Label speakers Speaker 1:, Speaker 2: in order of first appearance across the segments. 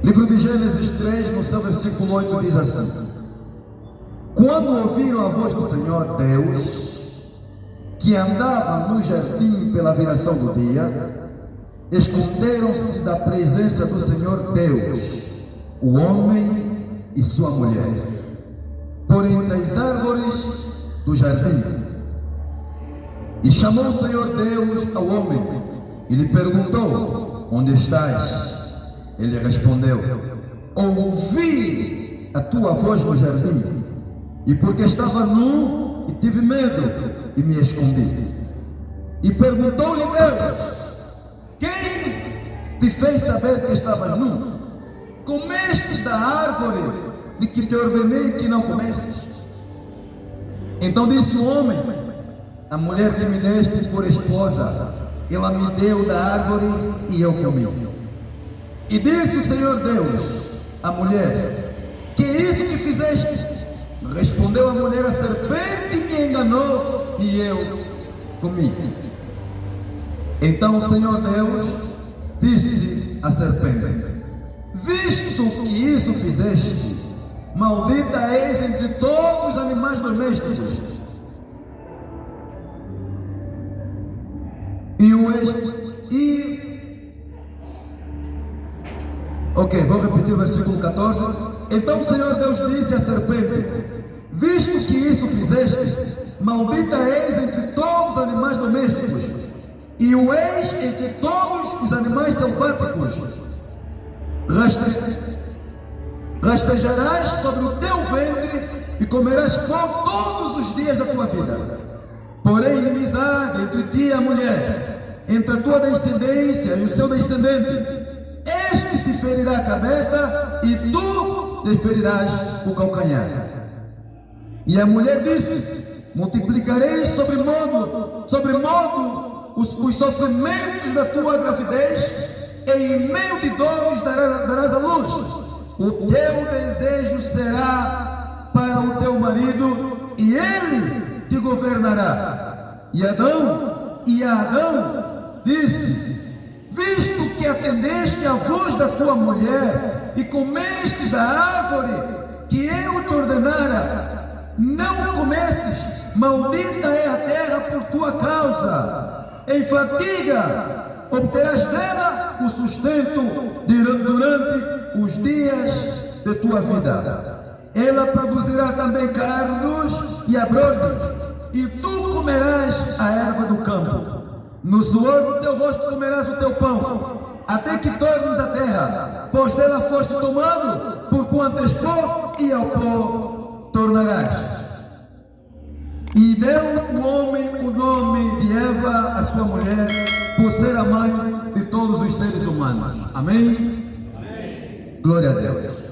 Speaker 1: Livro de Gênesis 3, no seu versículo 8, diz assim: quando ouviram a voz do Senhor Deus, que andava no jardim pela viração do dia, esconderam-se da presença do Senhor Deus, o homem e sua mulher, por entre as árvores do jardim. E chamou o Senhor Deus ao homem e lhe perguntou: onde estás? Ele respondeu: ouvi a tua voz no jardim, e porque estava nu e tive medo e me escondi. E perguntou-lhe Deus: quem te fez saber que estavas nu? Comestes da árvore de que te ordenei que não comesses? Então disse o homem: a mulher que me deste por esposa, ela me deu da árvore e eu comi. E disse o Senhor Deus à mulher: que é isso que fizeste? Respondeu a mulher: a serpente me enganou e eu comi. Então o Senhor Deus disse à serpente: visto que isso fizeste, maldita és entre todos os animais domésticos, Ok, vou repetir o versículo 14. Então o Senhor Deus disse à serpente: visto que isso fizeste, maldita és entre todos os animais domésticos, e o és entre todos os animais selváticos. Rastejarás sobre o teu ventre e comerás pão todos os dias da tua vida. Porém, inimizade entre ti e a mulher, entre a tua descendência e o seu descendente. Este te ferirá a cabeça e tu lhe ferirás o calcanhar. E a mulher disse: multiplicarei sobre modo os sofrimentos da tua gravidez, e em meio de dores darás a luz. O teu desejo será para o teu marido, e ele te governará. E Adão disse: visto que atendeste à voz da tua mulher e comestes da árvore que eu te ordenara, não comesses, maldita é a terra por tua causa. Em fadiga obterás dela o sustento durante os dias de tua vida. Ela produzirá também cardos e abrolhos, e tu comerás a erva do campo. No suor do teu rosto comerás o teu pão, até que tornes a terra, pois dela foste tomado, porquanto és pó, e ao pó tornarás. E deu o homem o nome de Eva, a sua mulher, por ser a mãe de todos os seres humanos. Amém? Amém. Glória a Deus.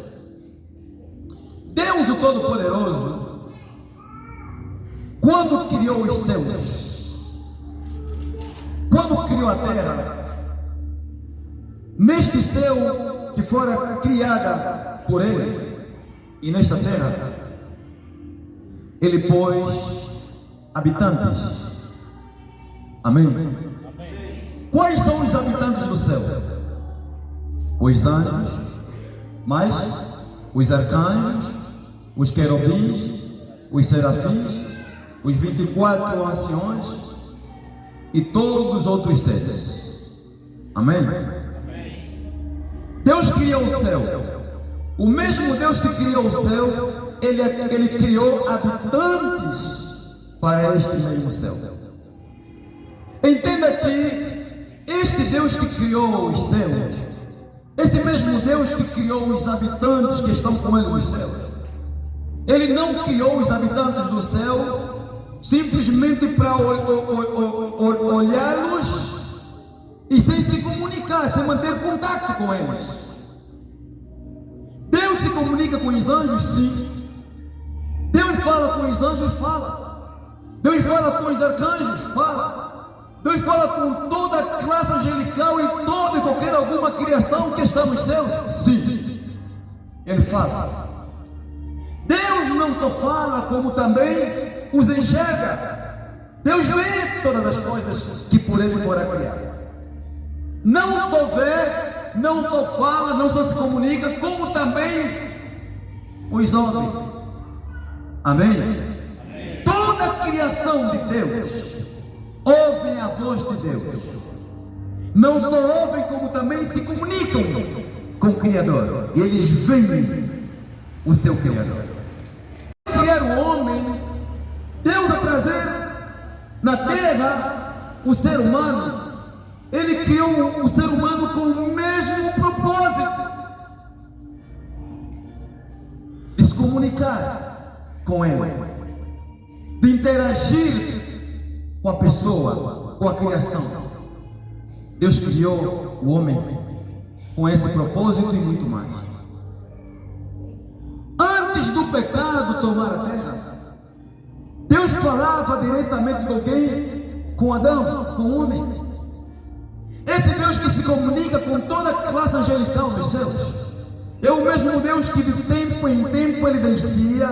Speaker 1: Deus, o Todo-Poderoso, quando criou os céus, quando criou a terra, neste céu que fora criada por Ele, e nesta terra, Ele pôs habitantes. Amém? Amém? Quais são os habitantes do céu? Os anjos, mais os arcanjos, os querubins, os serafins, os 24 anciões e todos os outros seres. Amém? Deus criou o céu. O mesmo Deus que criou o céu, Ele criou habitantes para este mesmo céu. Entenda que este Deus que criou os céus, esse mesmo Deus que criou os habitantes que estão com Ele nos céus, Ele não criou os habitantes do céu simplesmente para olhá-los e sem se comunicar, sem manter contato com eles. Deus se comunica com os anjos, sim. Deus fala com os anjos, fala. Deus fala com os arcanjos, fala. Deus fala com toda a classe angelical e toda e qualquer alguma criação que está nos céus, sim. Ele fala. Deus não só fala, como também os enxerga. Deus vê todas as coisas que por Ele foram criadas. Não só vê, não só fala, não só se comunica, como também os ouve. Amém? Toda a criação de Deus ouve a voz de Deus. Não só ouvem, como também se comunicam com o Criador. E eles veem o seu Criador. Criar o homem, Deus a trazer na terra o ser humano. Ele criou o ser humano com o mesmo propósito de se comunicar com ele, de interagir com a pessoa, com a criação. Deus criou o homem com esse propósito e muito mais. Antes do pecado tomar a terra, Deus falava diretamente com quem? Com Adão, com o homem. Esse Deus que se comunica com toda a classe angelical dos céus é o mesmo Deus que de tempo em tempo ele descia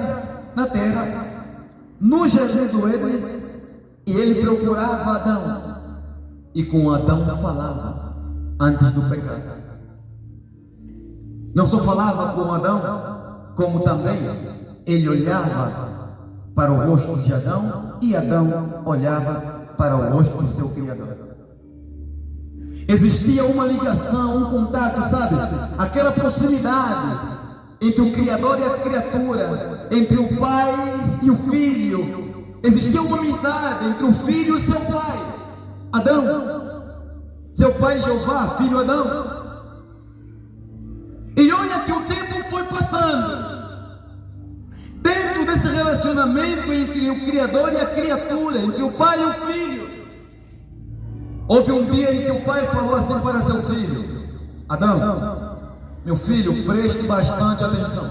Speaker 1: na terra, no jardim do Éden, e ele procurava Adão, e com Adão falava antes do pecado. Não só falava com Adão, como também ele olhava para o rosto de Adão, e Adão olhava para o rosto do seu Criador. Existia uma ligação, um contato, sabe? Aquela proximidade entre o Criador e a criatura, entre o pai e o filho. Existia uma amizade entre o filho e o seu pai, Adão, seu pai Jeová, filho Adão. E olha que o tempo foi passando. Dentro desse relacionamento entre o Criador e a criatura, entre o pai e o filho, houve um dia em que o pai falou assim para seu filho: Adão, meu filho, preste bastante atenção.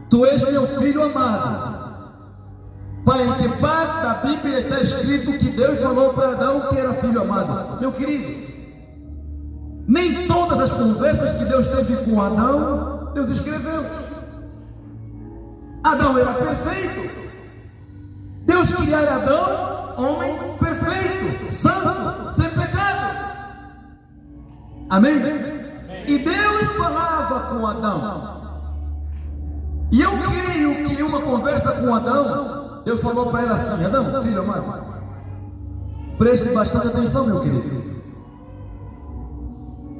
Speaker 1: Tu és meu filho amado. Pai, em que parte da Bíblia está escrito que Deus falou para Adão que era filho amado? Meu querido, nem todas as conversas que Deus teve com Adão, Deus escreveu. Adão era perfeito. Deus criara Adão, homem perfeito, santo, sem pecado. Amém? E Deus falava com Adão. E eu creio que em uma conversa com Adão, Deus falou para ele assim: Adão, filho amado, preste bastante atenção, meu querido.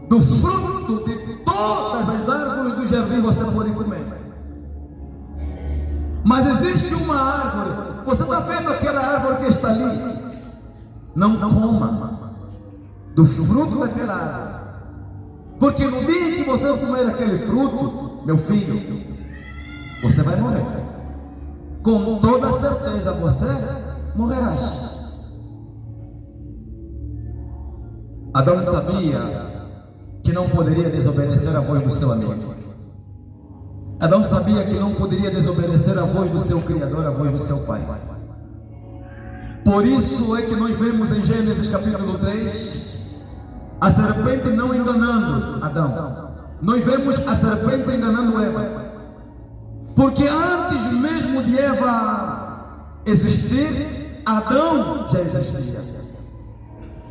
Speaker 1: Do fruto de todas as árvores do jardim você pode comer, mas existe uma árvore, você está vendo aquela árvore que está ali? Não coma do fruto daquela árvore, porque no dia em que você comer aquele fruto, meu filho, você vai morrer. Com toda certeza você morrerás. Adão sabia que não poderia desobedecer a voz do seu amigo. Adão sabia que não poderia desobedecer a voz do seu Criador, a voz do seu Pai. Por isso é que nós vemos em Gênesis capítulo 3, a serpente não enganando Adão. Nós vemos a serpente enganando Eva. Porque antes mesmo de Eva existir, Adão já existia.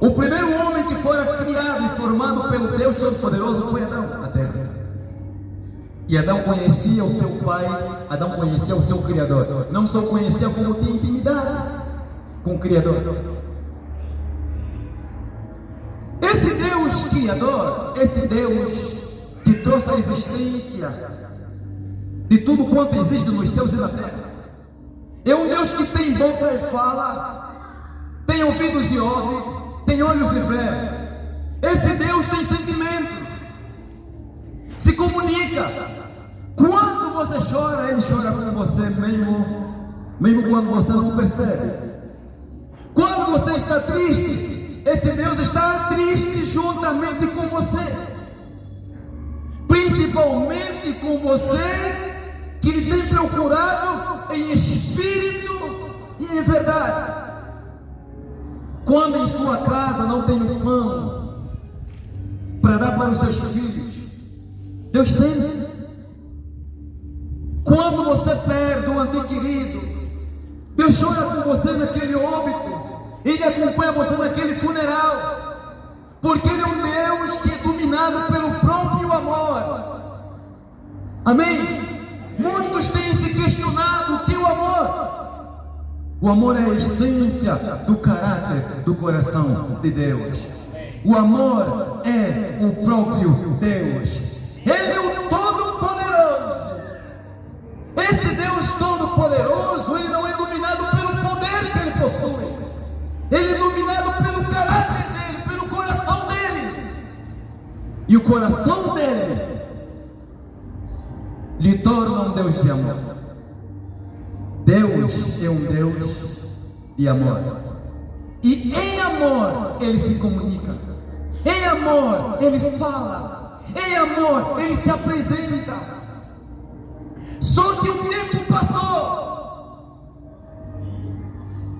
Speaker 1: O primeiro homem que fora criado e formado pelo Deus Todo-Poderoso foi Adão, na terra. E Adão conhecia o seu pai, Adão conhecia o seu Criador. Não só conhecia, como tinha intimidade com o Criador. Esse Deus Criador, esse Deus que trouxe a existência de tudo quanto existe nos céus e na terra, é um Deus que tem boca e fala, tem ouvidos e ouve, tem olhos e vê. Esse Deus tem sentimentos, se comunica. Quando você chora, Ele chora com você, mesmo quando você não percebe. Quando você está triste, esse Deus está triste juntamente com você, principalmente com você que Ele tem procurado em espírito e em verdade. Quando em sua casa não tem um pão para dar para os seus filhos, Deus sente. Quando você perde um ente querido, Deus chora com você naquele óbito, Ele acompanha você naquele funeral, porque Ele é um Deus que é do Amém? Muitos têm se questionado o que é o amor. O amor é a essência do caráter do coração de Deus. O amor é o próprio Deus. Ele é o Todo-Poderoso. Esse Deus Todo-Poderoso, ele não é dominado pelo poder que ele possui. Ele é dominado pelo caráter dele, pelo coração dele. E o coração dele lhe torna um Deus de amor. Deus é um Deus de amor. E em amor ele se comunica. Em amor ele fala. Em amor ele se apresenta. Só que o tempo passou.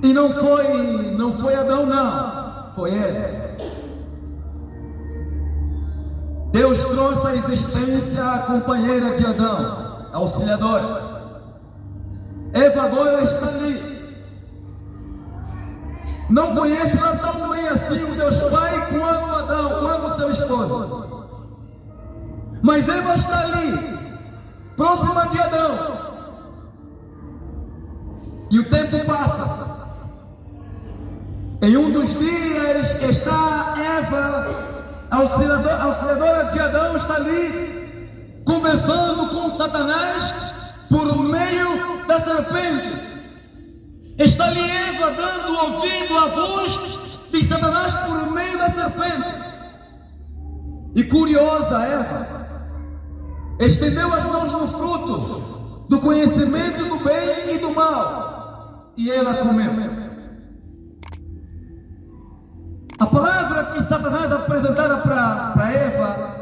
Speaker 1: E não foi Adão, não. Foi ele. Deus trouxe à existência a companheira de Adão, a auxiliadora. Eva agora está ali. Não conhece ela tão bem assim o Deus Pai quanto Adão, quanto seu esposo. Mas Eva está ali, próxima de Adão. E o tempo passa. Em um dos dias está Eva, a auxiliadora de Adão, está ali conversando com Satanás por meio da serpente. Está ali Eva dando ouvido à voz de Satanás por meio da serpente. E curiosa Eva estendeu as mãos no fruto do conhecimento do bem e do mal, e ela comeu. A palavra que Satanás apresentara para Eva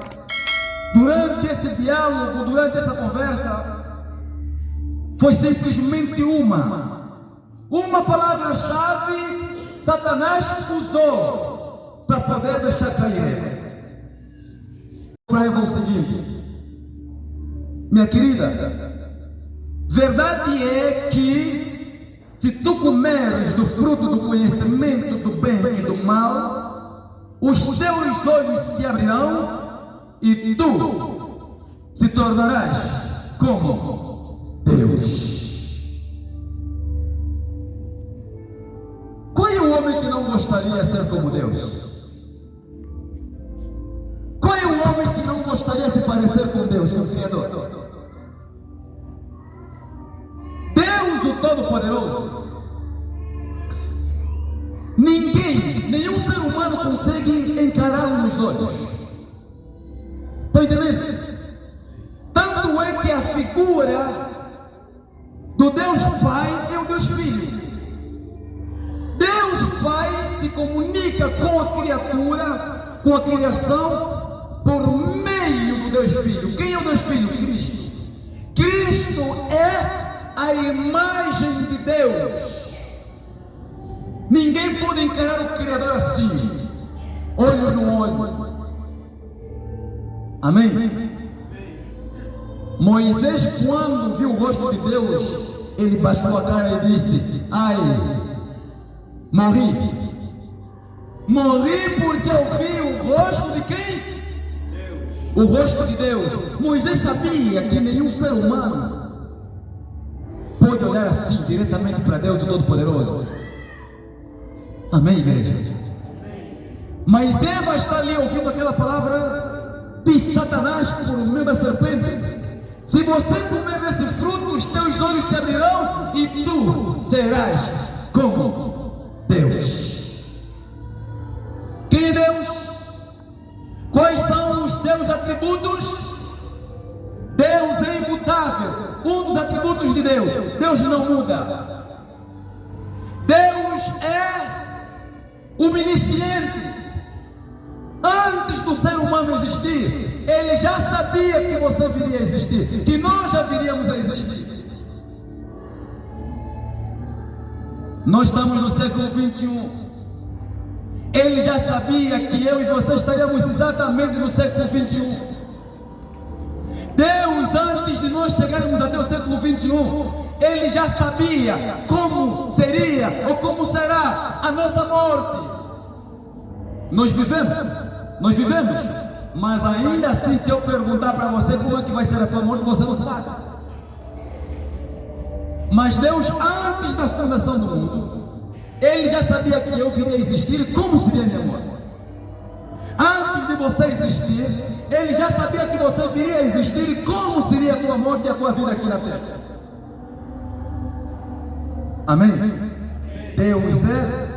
Speaker 1: durante esse diálogo, durante essa conversa, foi simplesmente uma palavra-chave Satanás usou para poder deixar cair Eva. Para Eva o seguinte: minha querida, verdade é que se tu comeres do fruto do conhecimento do bem e do mal, os teus olhos se abrirão e tu se tornarás como Deus. Qual é o homem que não gostaria de ser como Deus? Qual é o homem que não gostaria de se parecer com Deus, com o Criador? Deus, o Todo-Poderoso. Nenhum ser humano consegue encará-lo nos olhos. Estão entendendo? Tanto é que a figura do Deus Pai é o Deus Filho. Deus Pai se comunica com a criatura, com a criação, por meio do Deus Filho. Quem é o Deus Filho? Cristo. Cristo é a imagem de Deus. Ninguém pode encarar o Criador assim, olho no olho. Amém? Moisés, quando viu o rosto de Deus, ele baixou a cara e disse: ai, morri porque eu vi o rosto de quem? Deus. O rosto de Deus. Moisés sabia que nenhum ser humano pode olhar assim diretamente para Deus, o Todo-Poderoso. Amém, igreja? Mas Eva está ali ouvindo aquela palavra de Satanás por meio da serpente: se você comer desse fruto, os teus olhos se abrirão e tu serás como Deus. Quem é Deus? Quais são os seus atributos? Deus é imutável. Um dos atributos de Deus: Deus não muda. Deus é onisciente. Antes do ser humano existir, Ele já sabia que você viria a existir, que nós já viríamos a existir. Nós estamos no século 21. Ele já sabia que eu e você estaríamos exatamente no século 21. Deus, antes de nós chegarmos até o século 21, Ele já sabia como seria ou como será a nossa morte. Nós vivemos Mas ainda assim, se eu perguntar para você como é que vai ser a tua morte, você não sabe. Mas Deus, antes da fundação do mundo, Ele já sabia que eu viria a existir e como seria a minha morte. Antes de você existir, Ele já sabia que você viria a existir e como seria a tua morte e a tua vida aqui na terra. Amém? Deus é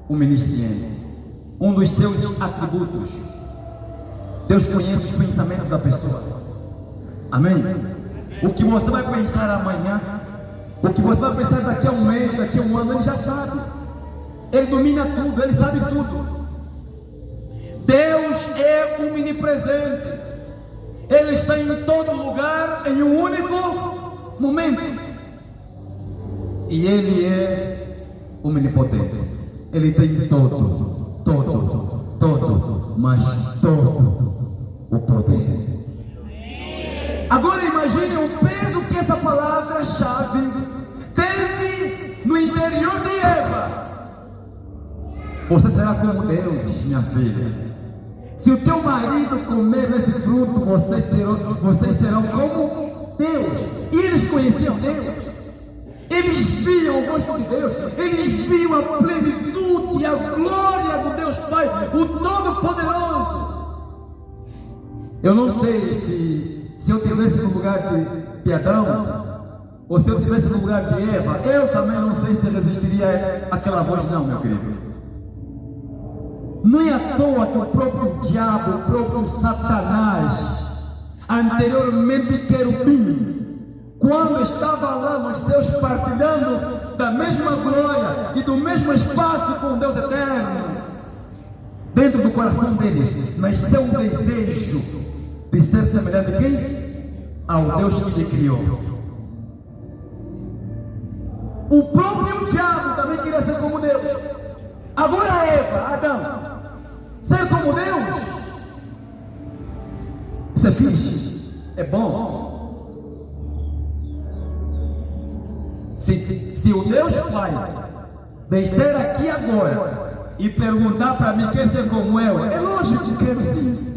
Speaker 1: onisciente. Um dos seus atributos. Deus conhece os pensamentos da pessoa. Amém? O que você vai pensar amanhã, o que você vai pensar daqui a um mês, daqui a um ano, Ele já sabe. Ele domina tudo, Ele sabe tudo. Deus é omnipresente. Ele está em todo lugar, em um único momento. E Ele é omnipotente. Ele tem mas todo o poder. Agora imagine o peso que essa palavra-chave teve no interior de Eva. Você será como Deus, minha filha. Se o teu marido comer desse fruto, vocês serão como Deus. E eles conheciam Deus. Eles viam o rosto de Deus. Eles viam a plenitude e a glória do Deus Pai, o Todo-Poderoso. Eu não sei se eu estivesse no lugar de Adão, ou se eu estivesse no lugar de Eva, eu também não sei se resistiria àquela voz, não, meu querido. Não é à toa que o próprio diabo, o próprio Satanás, anteriormente querubim, quando estava lá nos céus partilhando da mesma glória e do mesmo espaço com Deus eterno, dentro do coração dele nasceu um desejo de ser semelhante a quem? Ao Deus que lhe criou. O próprio diabo também queria ser como Deus. Agora Eva, Adão, ser como Deus, isso é fixe, é bom. Se o Deus Pai descer aqui agora e perguntar para mim quer ser como eu, é lógico que ele sim.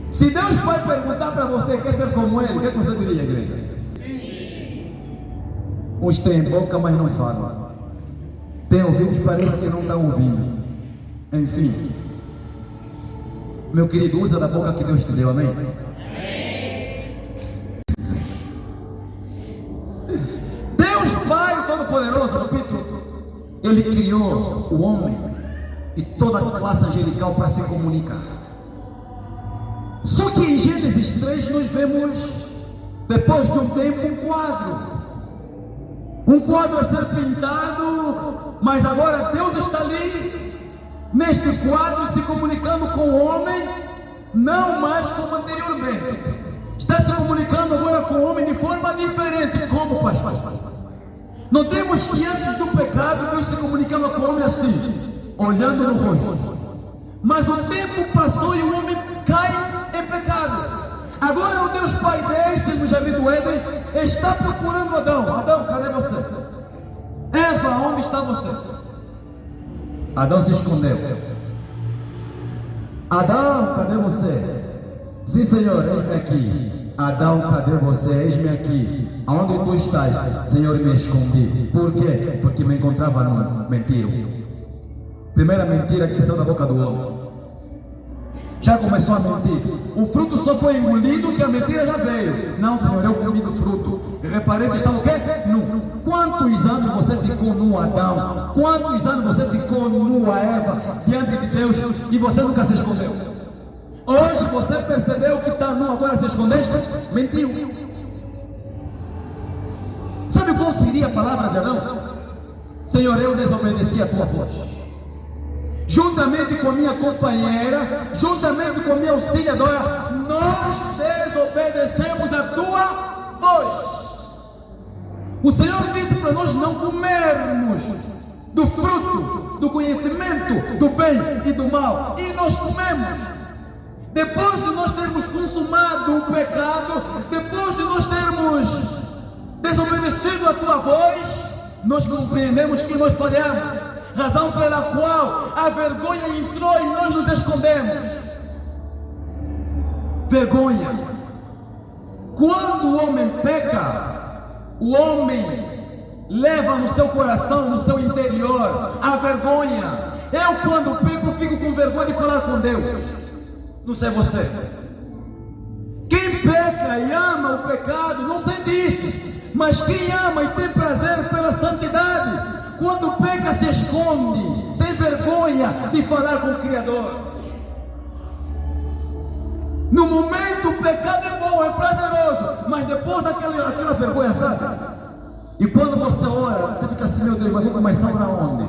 Speaker 1: Se Deus Pai perguntar para você quer ser como Ele, o que você diria, igreja? Uns têm boca, mas não falam. Tem ouvidos, parece que não estão ouvindo. Enfim, meu querido, usa da boca que Deus te deu, amém? Deus Pai Todo-Poderoso, repito, Ele criou o homem e toda a classe angelical para se comunicar. Só que em Gênesis 3 nós vemos, depois de um tempo, um quadro a ser pintado, mas agora Deus está ali, neste quadro, se comunicando com o homem, não mais como anteriormente. Está se comunicando agora com o homem de forma diferente. Como, pastor? Notemos que antes do pecado, Deus se comunicava com o homem assim, olhando no rosto. Mas o tempo passou e o homem cai em pecado. Agora o Deus Pai desce no jardim do Éden, está procurando Adão. Adão, cadê você? Eva, onde está você? Adão se escondeu. Adão, cadê você? Sim, Senhor, eis-me aqui. Adão, cadê você? Eis-me aqui. Aonde tu estás? Senhor, me escondi. Por quê? Porque me encontrava no mentira. Primeira mentira que saiu da boca do homem. Já começou a mentir. O fruto só foi engolido que a mentira já veio. Não, Senhor, eu comi do fruto. Reparei que estava o quê? Nu. Quantos anos você ficou nu, Adão? Quantos anos você ficou nua, Eva, diante de Deus, e você nunca se escondeu? Hoje você percebeu que está nu, agora se escondeste? Mentiu. Sabe qual seria a palavra de Adão? Senhor, eu desobedeci a tua voz. Juntamente com a minha companheira, juntamente com a minha auxiliadora, nós desobedecemos a tua voz. O Senhor disse para nós não comermos do fruto, do conhecimento do bem e do mal, e nós comemos. Depois de nós termos consumado o pecado, depois de nós termos desobedecido a tua voz, nós compreendemos que nós falhamos. razão pela qual a vergonha entrou e nós nos escondemos. Vergonha. Quando o homem peca, o homem leva no seu coração, no seu interior, a vergonha. Eu, quando peco, fico com vergonha de falar com Deus. Não sei você. Quem peca e ama o pecado não sente isso. Mas quem ama e tem prazer pela santidade, quando peca se esconde, tem vergonha de falar com o Criador. No momento o pecado é bom, é prazeroso, mas depois daquela vergonha, sabe? E quando você ora, você fica assim, meu Deus, mas vou começar a orar onde?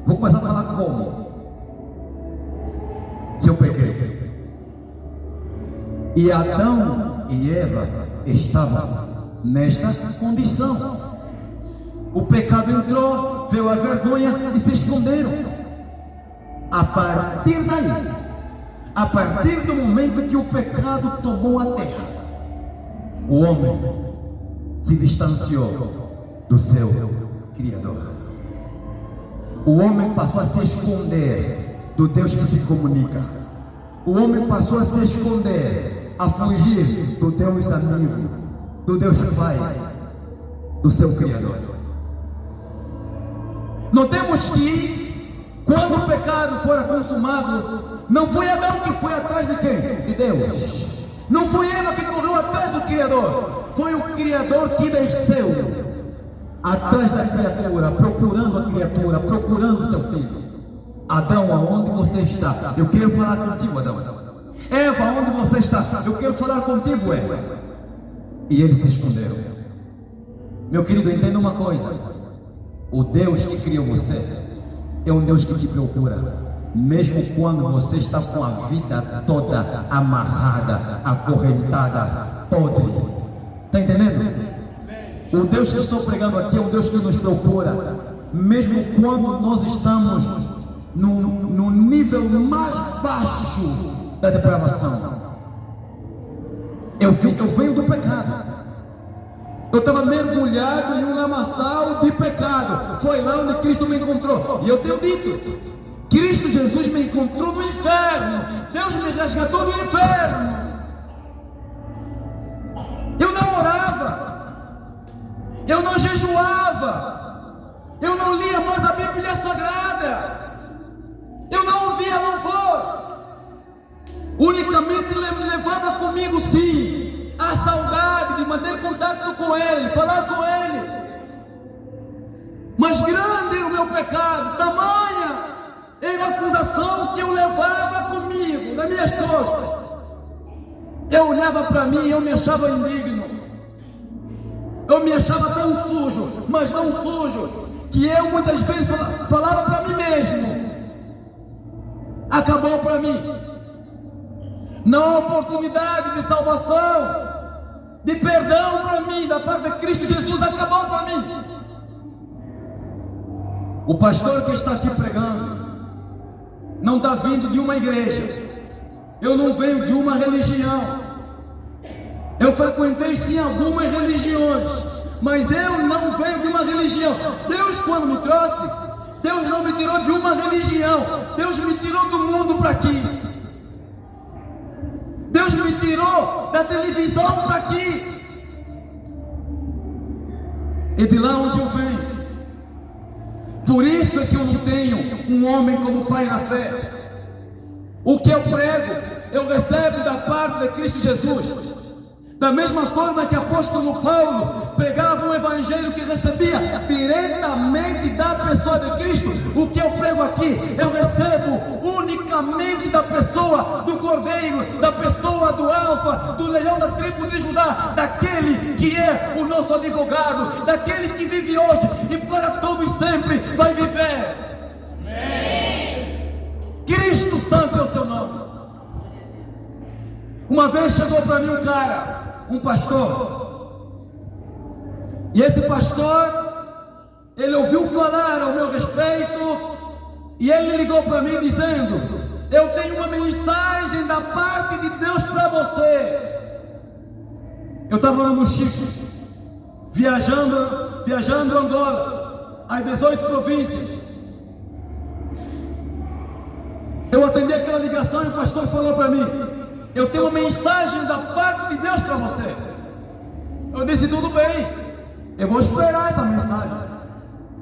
Speaker 1: Vou começar a falar como? Se eu pequei. E Adão e Eva estavam nesta condição. O pecado entrou, veio a vergonha e se esconderam. A partir daí, a partir do momento que o pecado tomou a terra, o homem se distanciou do seu Criador. O homem passou a se esconder do Deus que se comunica. O homem passou a se esconder, a fugir do Deus amigo, do Deus Pai, do seu Criador. Notemos que, quando o pecado fora consumado, não foi Adão que foi atrás de quem? De Deus. Não foi Eva que correu atrás do Criador. Foi o Criador que desceu atrás da criatura, procurando a criatura, procurando o seu filho. Adão, aonde você está? Eu quero falar contigo, Adão. Eva, aonde você está? Eu quero falar contigo, Eva. E eles se esconderam. Meu querido, entenda uma coisa: o Deus que criou você é um Deus que te procura, mesmo quando você está com a vida toda amarrada, acorrentada, podre. Está entendendo? O Deus que estou pregando aqui é um Deus que nos procura, mesmo quando nós estamos no nível mais baixo da depravação. Eu venho do pecado. Eu estava mergulhado em um lamaçal de pecado. Foi lá onde Cristo me encontrou. E eu tenho dito: Cristo Jesus me encontrou no inferno. Deus me resgatou do inferno. Eu não orava, eu não jejuava, eu não lia mais a Bíblia Sagrada, eu não ouvia louvor. Unicamente levava comigo, sim, a saudade de manter contato com Ele, falar com Ele. Mas grande era o meu pecado, tamanha era a acusação que eu levava comigo, nas minhas costas. Eu olhava para mim e eu me achava indigno. Eu me achava tão sujo, mas tão sujo, que eu muitas vezes falava para mim mesmo: acabou para mim. Não há oportunidade de salvação, de perdão para mim, da parte de Cristo Jesus, acabou para mim. O pastor que está aqui pregando não está vindo de uma igreja. Eu não venho de uma religião. Eu frequentei sim algumas religiões, mas eu não venho de uma religião. Deus, quando me trouxe, Deus não me tirou de uma religião. Deus me tirou do mundo para aqui. Deus me tirou da televisão para aqui. E de lá onde eu venho. Por isso é que eu não tenho um homem como pai na fé. O que eu prego, eu recebo da parte de Cristo Jesus. Da mesma forma que o apóstolo Paulo pregava um evangelho que recebia diretamente da pessoa de Cristo, o que eu prego aqui, eu recebo unicamente da pessoa do Cordeiro, da pessoa do Alfa, do leão da tribo de Judá, daquele que é o nosso advogado, daquele que vive hoje e para todos sempre vai viver. Amém. Cristo Santo é o seu nome. Uma vez chegou para mim um cara, um pastor, e esse pastor, ele ouviu falar ao meu respeito, e ele ligou para mim dizendo: eu tenho uma mensagem da parte de Deus para você. Eu estava no Chico, viajando Angola, as 18 províncias, Eu atendi aquela ligação e o pastor falou para mim: eu tenho uma mensagem da parte de Deus para você. Eu disse: tudo bem, eu vou esperar essa mensagem.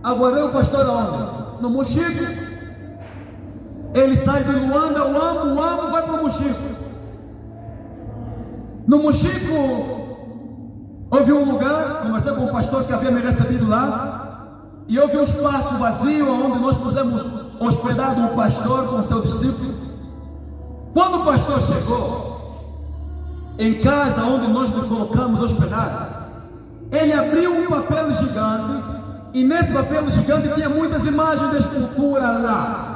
Speaker 1: Aguardei o pastor aonde? No Mochico. Ele sai de Luanda, o amo, vai para o Mochico. No Mochico, houve um lugar, conversei com o pastor que havia me recebido lá, e houve um espaço vazio onde nós pusemos hospedado o pastor com seu discípulo. Quando o pastor chegou em casa onde nós nos colocamos hospedado, ele abriu um papel gigante, e nesse papel gigante tinha muitas imagens de escultura lá.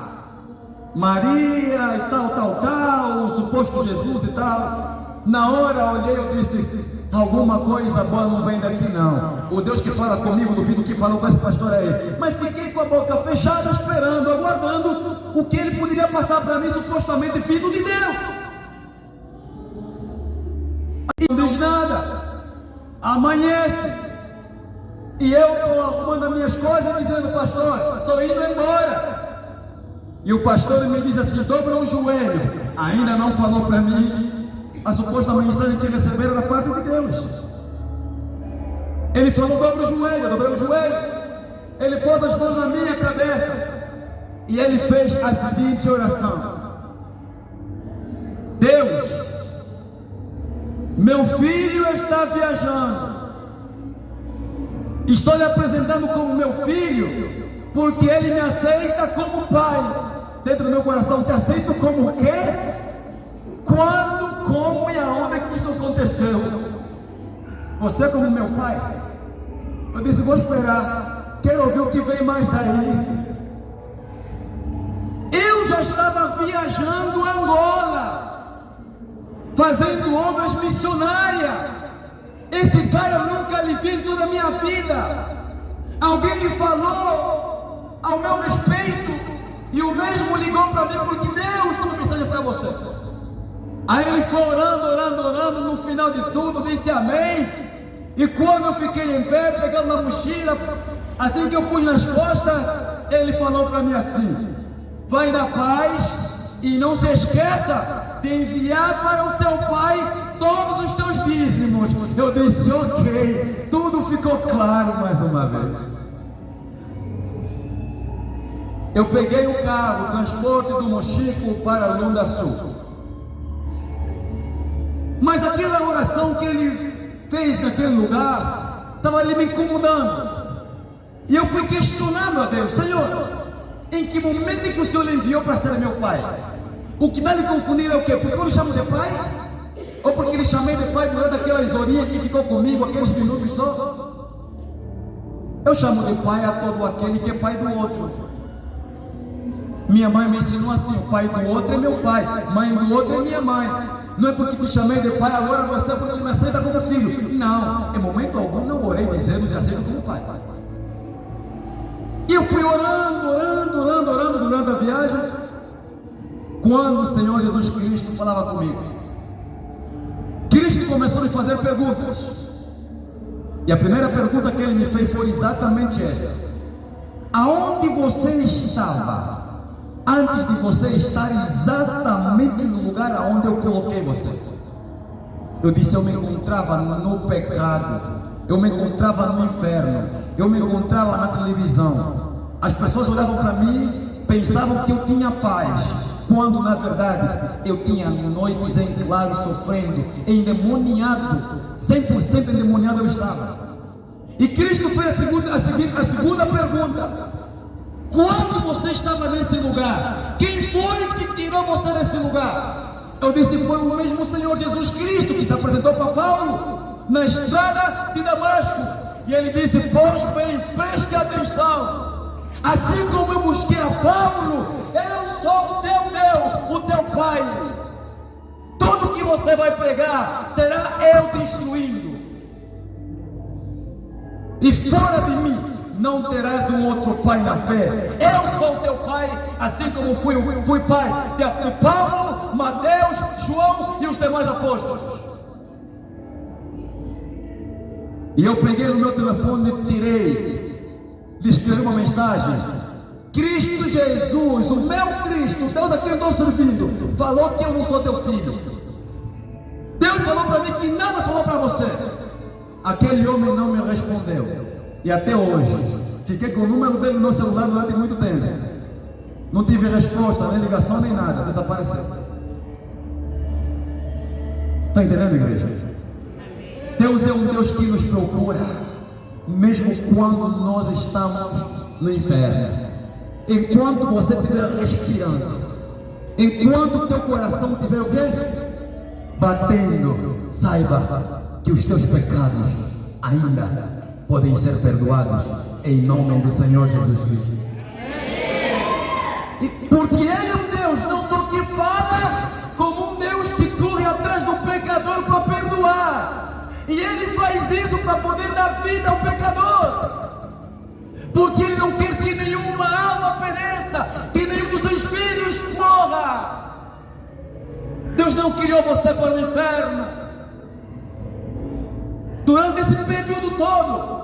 Speaker 1: Maria e tal, o suposto Jesus e tal. Na hora olhei, eu disse: alguma coisa boa não vem daqui não. O Deus que fala comigo, duvido que falou com esse pastor aí. Mas fiquei com a boca fechada, esperando, aguardando o que ele poderia passar para mim, supostamente filho de Deus. Aí não diz nada. Amanhece, e eu estou arrumando as minhas coisas, dizendo: pastor, estou indo embora. E o pastor me diz assim: dobra o joelho. Ainda não falou para mim a suposta mensagem que receberam da parte de Deus. Ele falou: dobra o joelho, dobrei o joelho. Ele pôs as mãos na minha cabeça e ele fez a seguinte oração: Deus, meu filho está viajando, estou lhe apresentando como meu filho, porque ele me aceita como pai. Dentro do meu coração: te aceito como o quê? Quando, como e aonde que isso aconteceu? Você como meu pai? Eu disse: vou esperar, quero ouvir o que vem mais daí. Eu já estava viajando Angola, fazendo obras missionárias. Esse cara eu nunca lhe vi em toda a minha vida. Alguém lhe falou ao meu respeito, e o mesmo ligou para mim, porque Deus tem uma mensagem para você. Aí ele foi orando, no final de tudo disse amém. E quando eu fiquei em pé, pegando uma mochila, assim que eu pus nas costas, ele falou para mim assim: vai na paz e não se esqueça de enviar para o seu pai todos os teus dízimos. Eu disse: ok, tudo ficou claro mais uma vez. Eu peguei o carro, o transporte do Mochico para Lunda Sul. Mas aquela oração que ele fez naquele lugar estava ali me incomodando. E eu fui questionando a Deus: Senhor, em que momento que o Senhor lhe enviou para ser meu pai? O que está me confundindo é o quê? Porque eu lhe chamo de pai? Ou porque lhe chamei de pai durante aquelas horinhas que ficou comigo, aqueles minutos só? Eu chamo de pai a todo aquele que é pai do outro. Minha mãe me ensinou assim: o pai do outro é meu pai, mãe do outro é minha mãe. Não é porque te chamei de pai, agora você é porque me aceita como filho. Não, em momento algum não orei dizendo que aceito como pai. E eu fui orando durante a viagem, quando o Senhor Jesus Cristo falava comigo. Cristo começou a me fazer perguntas, e a primeira pergunta que ele me fez foi exatamente essa: aonde você estava antes de você estar exatamente no lugar aonde eu coloquei você? Eu disse: eu me encontrava no pecado, eu me encontrava no inferno, eu me encontrava na televisão. As pessoas olhavam para mim, pensavam que eu tinha paz, quando na verdade eu tinha noites em claro sofrendo, endemoniado, 100% endemoniado eu estava. E Cristo fez a segunda pergunta: quando você estava nesse lugar, quem foi que tirou você desse lugar? Eu disse: foi o mesmo Senhor Jesus Cristo que se apresentou para Paulo na estrada de Damasco. E ele disse: pois bem, preste atenção, assim como eu busquei a Paulo, eu sou o teu Deus, o teu Pai. Tudo que você vai pregar será eu destruindo, e fora de mim não terás um outro pai na fé. Eu sou teu pai, assim como fui pai de Paulo, Mateus, João e os demais apóstolos. E eu peguei no meu telefone, tirei, lhe escrevi uma mensagem: Cristo Jesus, o meu Cristo, Deus a quem eu estou servindo, falou que eu não sou teu filho. Deus falou para mim que nada falou para você. Aquele homem não me respondeu. E até hoje, fiquei com o número dele no meu celular durante muito tempo. Não tive resposta, nem ligação, nem nada. Desapareceu. Está entendendo, igreja? Deus é um Deus que nos procura, mesmo quando nós estamos no inferno. Enquanto você estiver respirando, enquanto o teu coração estiver o quê? Batendo, saiba que os teus pecados ainda podem ser perdoados em nome do Senhor Jesus Cristo. E porque Ele é um Deus não só que fala, como um Deus que corre atrás do pecador para perdoar. E Ele faz isso para poder dar vida ao pecador. Porque Ele não quer que nenhuma alma pereça, que nenhum dos seus filhos morra. Deus não criou você para o inferno. Durante esse período todo,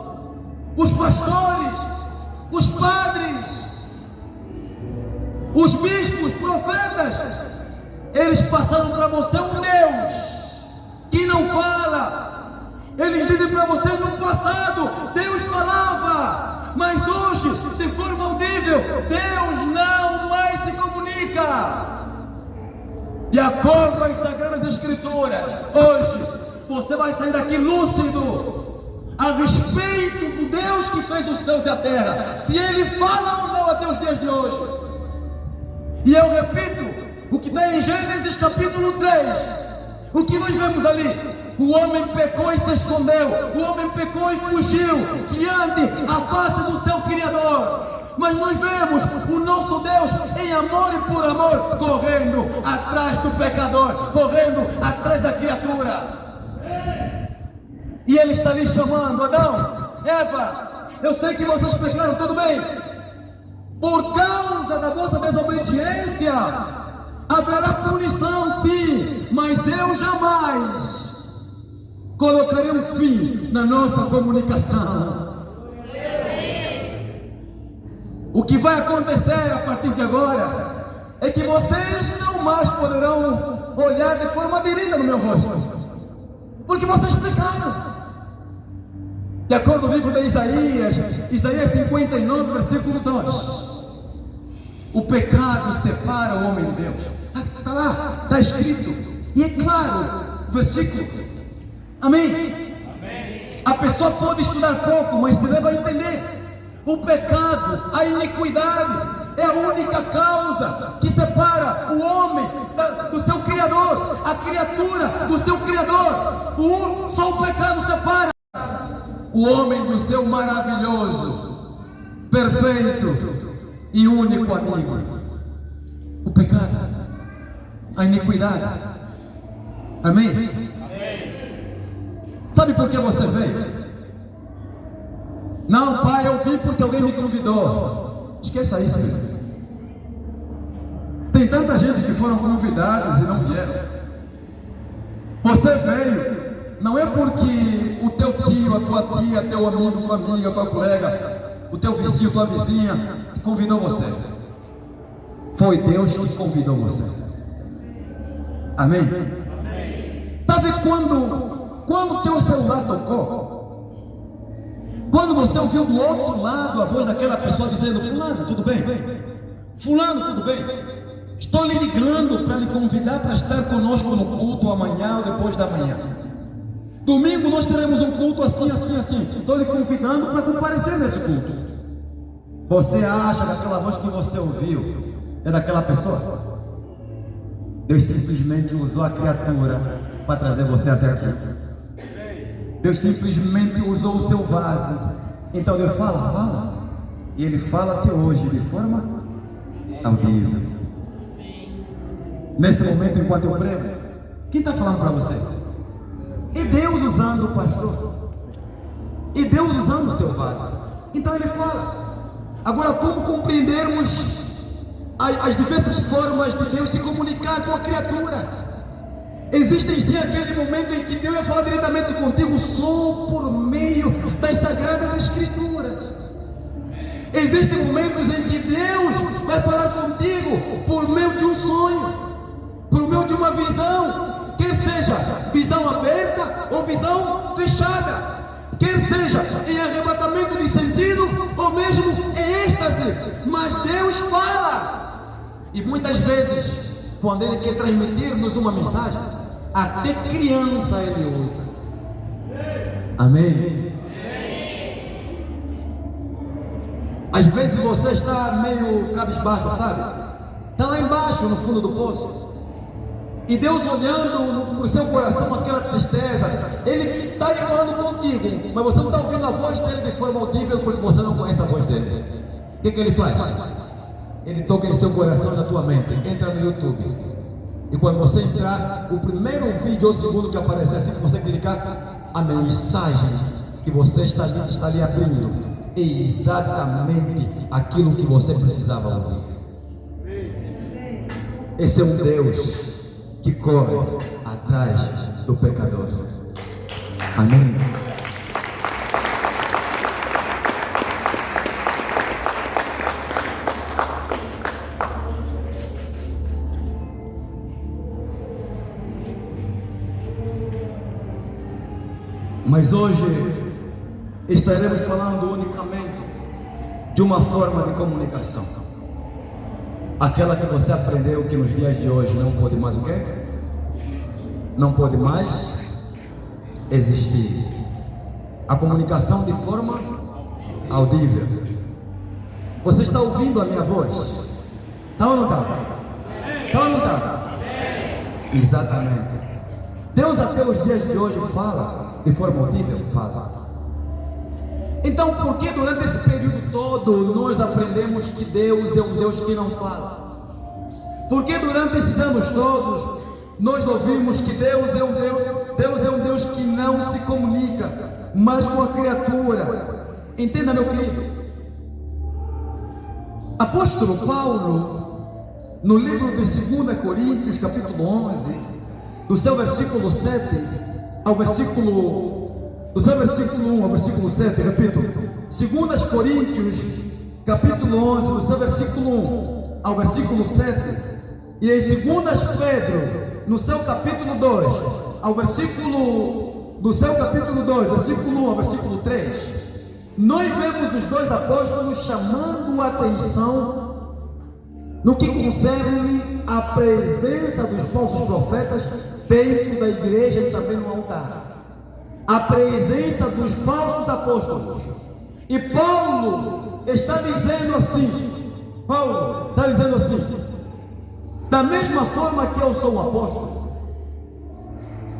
Speaker 1: os pastores, os padres, os bispos, profetas, eles passaram para você um Deus que não fala. Eles dizem para você no passado, Deus falava, mas hoje, de forma audível, Deus não mais se comunica. De acordo com as Sagradas Escrituras, hoje você vai sair daqui lúcido a respeito do Deus que fez os céus e a terra, se Ele fala ou não até os dias de hoje. E eu repito o que está em Gênesis capítulo 3, o que nós vemos ali. O homem pecou e se escondeu, o homem pecou e fugiu diante a face do seu Criador. Mas nós vemos o nosso Deus em amor e por amor, correndo atrás do pecador, correndo atrás da criatura. E Ele está ali chamando: Adão, Eva, eu sei que vocês pecaram, tudo bem. Por causa da vossa desobediência haverá punição, sim, mas eu jamais colocarei um fim na nossa comunicação. O que vai acontecer a partir de agora é que vocês não mais poderão olhar de forma direta no meu rosto, porque vocês pecaram. De acordo com o livro de Isaías, Isaías 59, versículo 2. O pecado separa o homem de Deus. Está lá, está escrito. E é claro, versículo. Amém? Amém? A pessoa pode estudar pouco, mas se deve entender. O pecado, a iniquidade, é a única causa que separa o homem do seu Criador, a criatura do seu Criador. Só o pecado separa o homem do seu maravilhoso, perfeito e único amigo. O pecado, a iniquidade. Amém? Amém. Sabe por que você veio? Não, pai, eu vim porque alguém me convidou. Esqueça isso, filho. Tem tanta gente que foram convidados e não vieram. Você veio não é porque o teu tio, a tua tia, teu amigo, tua amiga, tua colega, o teu vizinho, tua vizinha convidou você. Foi Deus que convidou você. Amém? Tá vendo quando o teu celular tocou? Quando você ouviu do outro lado a voz daquela pessoa dizendo: fulano, tudo bem? Fulano, tudo bem? Estou lhe ligando para lhe convidar para estar conosco no culto amanhã ou depois da manhã. Domingo nós teremos um culto assim, assim, assim. Estou lhe convidando para comparecer nesse culto. Você acha que aquela voz que você ouviu é daquela pessoa? Deus simplesmente usou a criatura para trazer você até aqui. Deus simplesmente usou o seu vaso. Então Deus fala. E Ele fala até hoje de forma audível. Nesse momento, enquanto eu prego, quem está falando para vocês? E Deus usando o pastor, e Deus usando o seu vaso. Então Ele fala. Agora, como compreendermos as diversas formas de Deus se comunicar com a criatura? Existem sim aquele momento em que Deus vai falar diretamente contigo só por meio das Sagradas Escrituras. Existem momentos em que Deus vai falar contigo por meio de um sonho, por meio de uma visão, quer seja visão aberta ou visão fechada, quer seja em arrebatamento de sentido ou mesmo em êxtase, mas Deus fala. E muitas vezes, quando Ele quer transmitir-nos uma mensagem, até criança Ele usa. Amém? Às vezes você está meio cabisbaixo, sabe? Está lá embaixo, no fundo do poço. E Deus olhando para o seu coração, aquela tristeza, Ele está aí falando contigo, mas você não está ouvindo a voz dEle de forma audível, porque você não conhece a voz dEle. O que Ele faz? Ele toca em seu coração e na tua mente. Entra no YouTube. E quando você entrar, o primeiro vídeo ou segundo que aparecer, assim que você clicar, a mensagem que você está ali abrindo é exatamente aquilo que você precisava ouvir. Esse é um Deus que corre atrás do pecador. Amém? Mas hoje estaremos falando unicamente de uma forma de comunicação, aquela que você aprendeu que nos dias de hoje não pode mais o quê? Não pode mais existir. A comunicação de forma audível. Você está ouvindo a minha voz? Está ou não está? Está ou não está? Exatamente. Deus até os dias de hoje fala de forma audível? Fala. Então, por que durante esse período todo nós aprendemos que Deus é um Deus que não fala? Por que durante esses anos todos nós ouvimos que Deus é um Deus que não se comunica, mas com a criatura? Entenda, meu querido. Apóstolo Paulo, no livro de 2 Coríntios, capítulo 11, do seu versículo 7 ao versículo do seu versículo 1 ao versículo 7, repito, 2 Coríntios, capítulo 11, do seu versículo 1 ao versículo 7, e em 2 Pedro, no seu capítulo 2, ao versículo, do seu capítulo 2, versículo 1 ao versículo 3, nós vemos os dois apóstolos chamando a atenção no que concerne a presença dos falsos profetas dentro da igreja e também no altar. A presença dos falsos apóstolos. E Paulo está dizendo assim, da mesma forma que eu sou um apóstolo,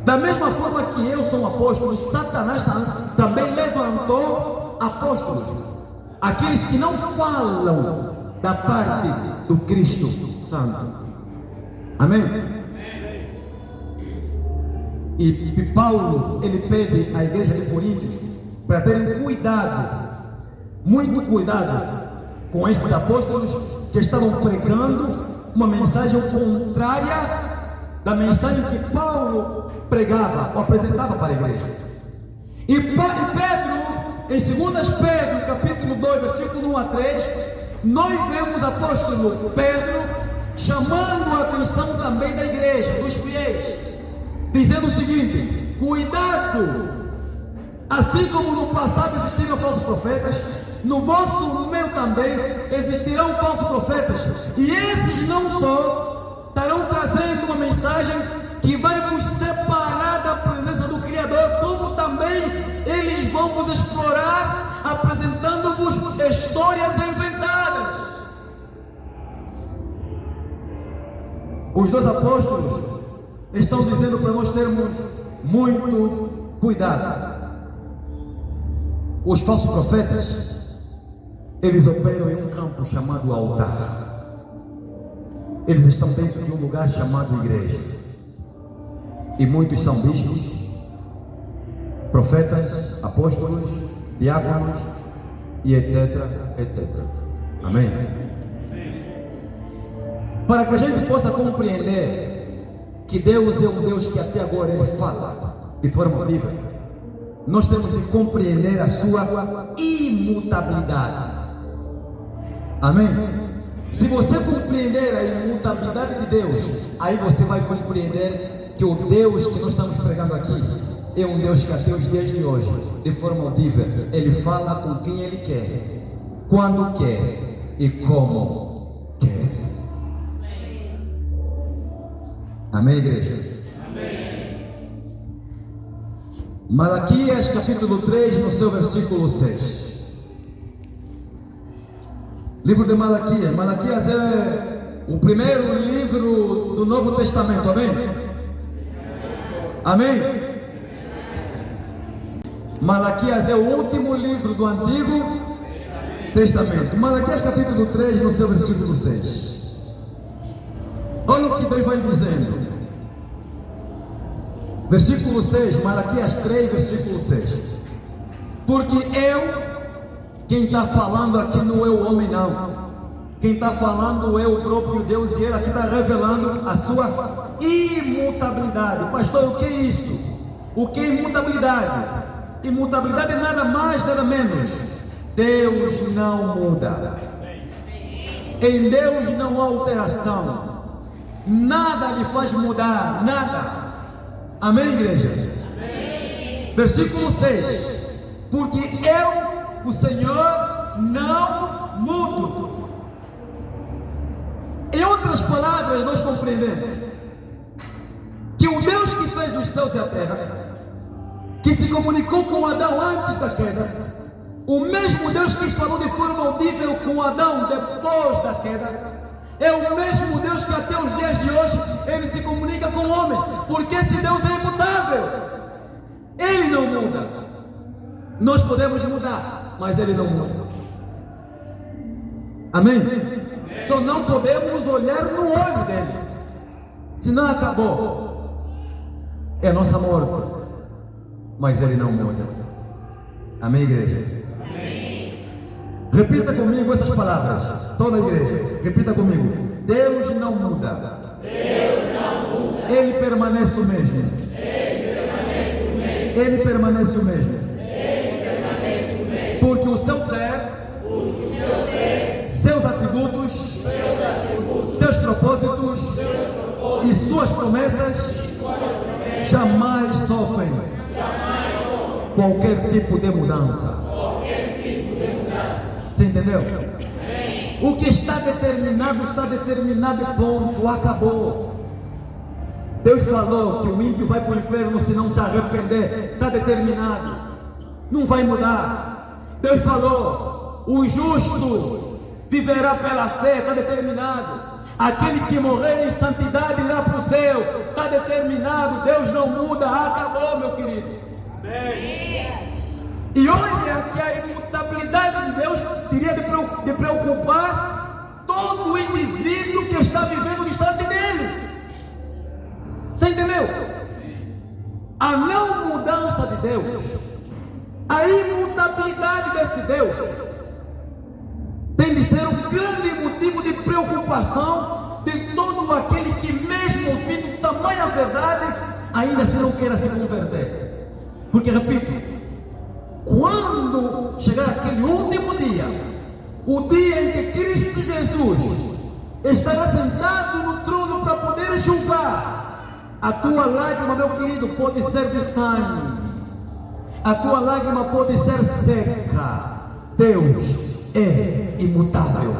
Speaker 1: da mesma forma que eu sou um apóstolo, Satanás também levantou apóstolos, aqueles que não falam da parte do Cristo Santo. Amém? E Paulo, ele pede à igreja de Coríntios para terem cuidado, muito cuidado com esses apóstolos que estavam pregando uma mensagem contrária da mensagem que Paulo pregava ou apresentava para a igreja. E Pedro, em 2 Pedro, capítulo 2, versículo 1 a 3, nós vemos o apóstolo Pedro chamando a atenção também da igreja, dos fiéis, dizendo o seguinte: cuidado, assim como no passado existiram falsos profetas, no vosso meio também existirão falsos profetas, e esses não só estarão trazendo uma mensagem que vai vos separar da presença do Criador, como também eles vão vos explorar, apresentando-vos histórias inventadas. Os dois apóstolos estão dizendo para nós termos muito cuidado. Os falsos profetas, eles operam em um campo chamado altar. Eles estão dentro de um lugar chamado igreja. E muitos são bispos, profetas, apóstolos, diáconos e etc, etc. Amém? Para que a gente possa compreender que Deus é um Deus que até agora Ele fala de forma audível, nós temos que compreender a sua imutabilidade. Amém? Se você compreender a imutabilidade de Deus, aí você vai compreender que o Deus que nós estamos pregando aqui é um Deus que até os dias de hoje, de forma audível, Ele fala com quem Ele quer, quando quer e como quer. Amém, igreja? Amém. Malaquias capítulo 3, no seu versículo 6. Livro de Malaquias. Malaquias é o primeiro livro do Novo Testamento, amém? Amém? Malaquias é o último livro do Antigo Testamento. Malaquias capítulo 3, no seu versículo 6. Olha o que Deus vai dizendo. Versículo 6, Malaquias 3, versículo 6. Porque quem está falando aqui não é o homem, não. Quem está falando é o próprio Deus, e Ele aqui está revelando a sua imutabilidade. Pastor, o que é isso? O que é imutabilidade? Imutabilidade é nada mais, nada menos. Deus não muda. Em Deus não há alteração. Nada lhe faz mudar, nada. Amém, igreja? Amém. Versículo 6. Porque eu, o Senhor, não mudo. Em outras palavras, nós compreendemos que o Deus que fez os céus e a terra, que se comunicou com Adão antes da queda, o mesmo Deus que falou de forma audível com Adão depois da queda, é o mesmo Deus que até os dias de hoje Ele se comunica com o homem, porque esse Deus é imutável. Ele não muda. Nós podemos mudar, mas Ele não muda. Amém? Só não podemos olhar no olho dele, senão acabou. É a nossa morte, mas Ele não muda. Amém, igreja? Amém. Repita comigo essas palavras, toda a igreja, repita comigo. Deus não muda. Deus não muda. Ele permanece o mesmo. Ele permanece o mesmo. Ele permanece o mesmo. Ele permanece o mesmo. Porque o seu ser, seus atributos, seus propósitos e suas promessas jamais sofrem qualquer tipo de mudança. Você entendeu? O que está determinado e ponto, acabou. Deus falou que o ímpio vai para o inferno se não se arrepender, está determinado, não vai mudar. Deus falou, o justo viverá pela fé, está determinado. Aquele que morrer em santidade irá para o céu, está determinado. Deus não muda, acabou, meu querido. Amém. E olha que a imutabilidade de Deus teria de preocupar todo o indivíduo que está vivendo o instante dele. Você entendeu? A não mudança de Deus, a imutabilidade desse Deus, tem de ser um grande motivo de preocupação de todo aquele que, mesmo ouvindo tamanha verdade, ainda assim não queira se converter. Porque, repito, quando chegar aquele último dia, o dia em que Cristo Jesus estará sentado no trono para poder julgar, a tua lágrima, meu querido, pode ser de sangue, a tua lágrima pode ser seca. Deus é imutável,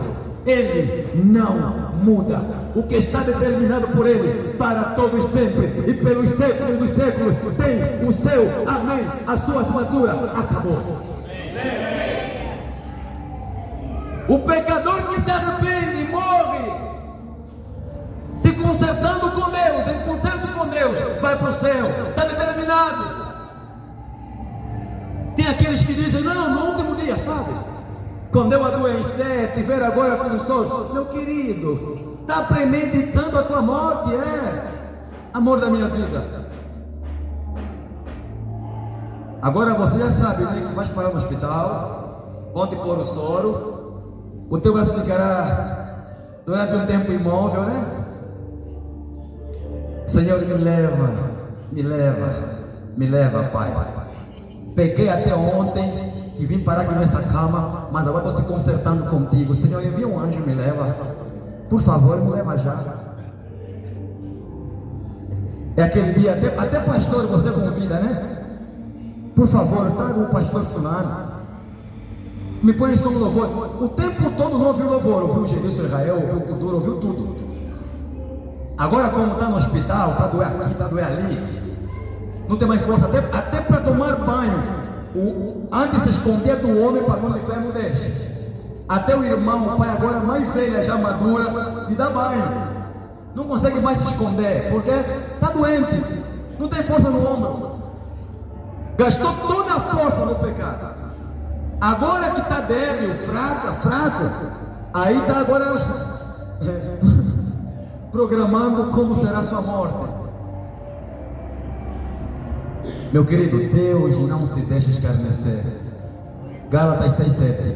Speaker 1: Ele não muda. O que está determinado por Ele para todos sempre e pelos séculos dos séculos tem o seu amém, a sua assinatura. Acabou. O pecador que se arrepende e morre se consertando com Deus, em conserto com Deus, vai para o céu, está determinado. Tem aqueles que dizem, não, no último dia, sabe? Quando eu adoecer, tiver agora com os olhos, meu querido, está premeditando a tua morte, amor da minha vida. Agora você já sabe, né, que vais parar no hospital, onde pôr o soro, o teu braço ficará durante um tempo imóvel, né? Senhor, me leva, Pai. Peguei até ontem,
Speaker 2: que vim parar aqui nessa cama, mas agora estou se consertando contigo. Senhor, envia um anjo, me leva. Por favor, me leva já. É aquele dia, até pastor você convida, né? Por favor, traga o pastor fulano. Me põe som louvor. O tempo todo não ouviu louvor. Ouviu o Gelício Israel, ouviu o Kuduro, ouviu tudo. Agora, como está no hospital, está doer aqui, está doer ali, não tem mais força, até para tomar banho. Antes se escondia do homem para não inferno deixa. Até o irmão, o pai agora mais velha, já madura, lhe dá banho. Não consegue mais se esconder, porque está doente, não tem força no ombro. Gastou toda a força no pecado. Agora que está débil, fraco, aí está agora programando como será sua morte. Meu querido, Deus não se deixa escarnecer. Gálatas 6,7.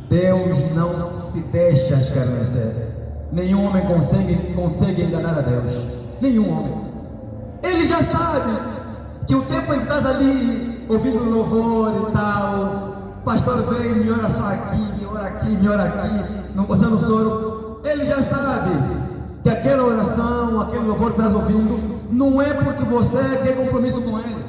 Speaker 2: Deus não se deixa escarnecer. Nenhum homem consegue enganar a Deus. Nenhum homem. Ele já sabe que o tempo em que estás ali ouvindo louvor e tal, pastor vem, me ora só aqui, me ora aqui, não gostando do soro. Ele já sabe que aquela oração, aquele louvor que estás ouvindo, não é porque você tem compromisso com ele.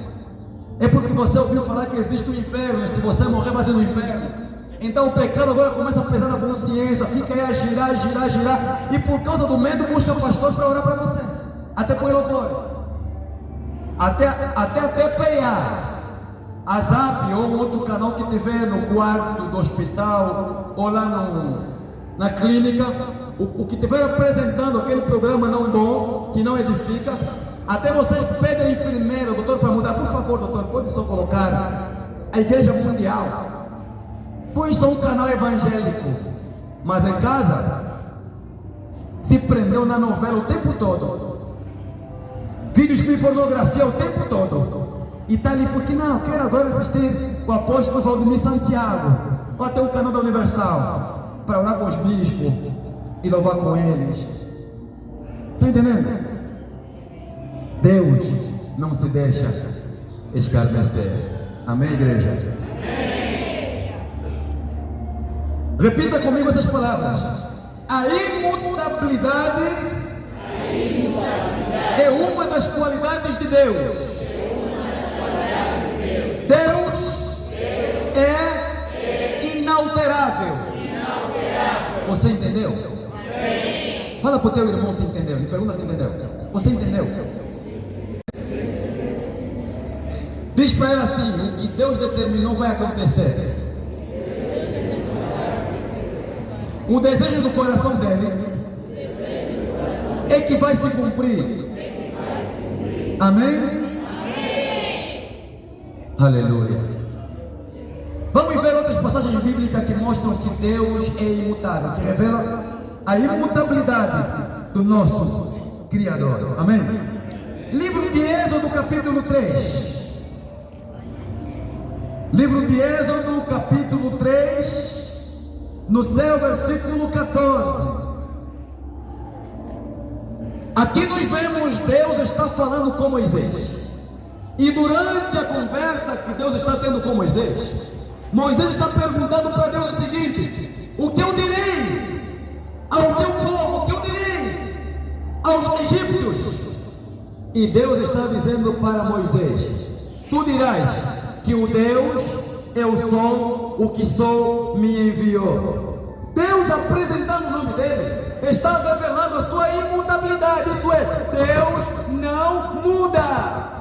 Speaker 2: É porque você ouviu falar que existe o inferno, e se você morrer vai ser no inferno. Então o pecado agora começa a pesar na consciência, fica aí a girar, e por causa do medo busca o pastor para orar para você. Até põe louvor. Até PA. A Zap ou um outro canal que tiver no quarto do hospital ou lá na clínica, o que estiver apresentando aquele programa não bom, que não edifica, até vocês pedem a enfermeira, doutor, para mudar, por favor, doutor, pode só colocar a Igreja Mundial. Põe só um canal evangélico, mas em casa se prendeu na novela o tempo todo, vídeos de pornografia o tempo todo. E está ali porque não, quero agora assistir o apóstolo Valdemir Santiago, ou até o canal da Universal, para orar com os bispos e louvar com eles. Está entendendo? Deus não se deixa escarnecer. Amém, igreja? Repita comigo essas palavras. A imutabilidade é uma das qualidades de Deus. Deus é inalterável. Você entendeu? Fala para o teu irmão se entendeu. Ele pergunta se entendeu. Você entendeu? Diz para ele assim: o que Deus determinou vai acontecer. O desejo do coração dele é que vai se cumprir. Amém? Aleluia. Vamos ver outras passagens bíblicas que mostram que Deus é imutável, que revela a imutabilidade do nosso Criador. Amém? Livro de Êxodo, capítulo 3. Livro de Êxodo, capítulo 3, no seu versículo 14. Aqui nós vemos Deus está falando com Moisés. E durante a conversa que Deus está tendo com Moisés, Moisés está perguntando para Deus o seguinte: o que eu direi ao teu povo? O que eu direi aos egípcios? E Deus está dizendo para Moisés: tu dirás que o Deus, eu sou o que sou, me enviou. Deus, apresentando o nome dele, está revelando a sua imutabilidade. Isso é, Deus não muda.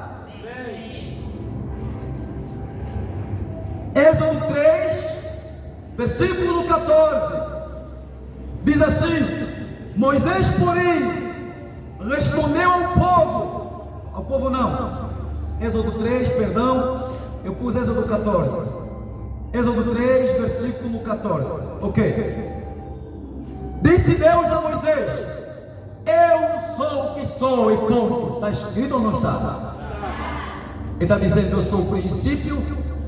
Speaker 2: Êxodo 3, versículo 14, diz assim: Moisés, porém, respondeu ao povo não, Êxodo 3, perdão, eu pus Êxodo 14, Êxodo 3, versículo 14, ok. Disse Deus a Moisés: eu sou o que sou, e ponto. Está escrito ou não está? Ele está dizendo: eu sou o princípio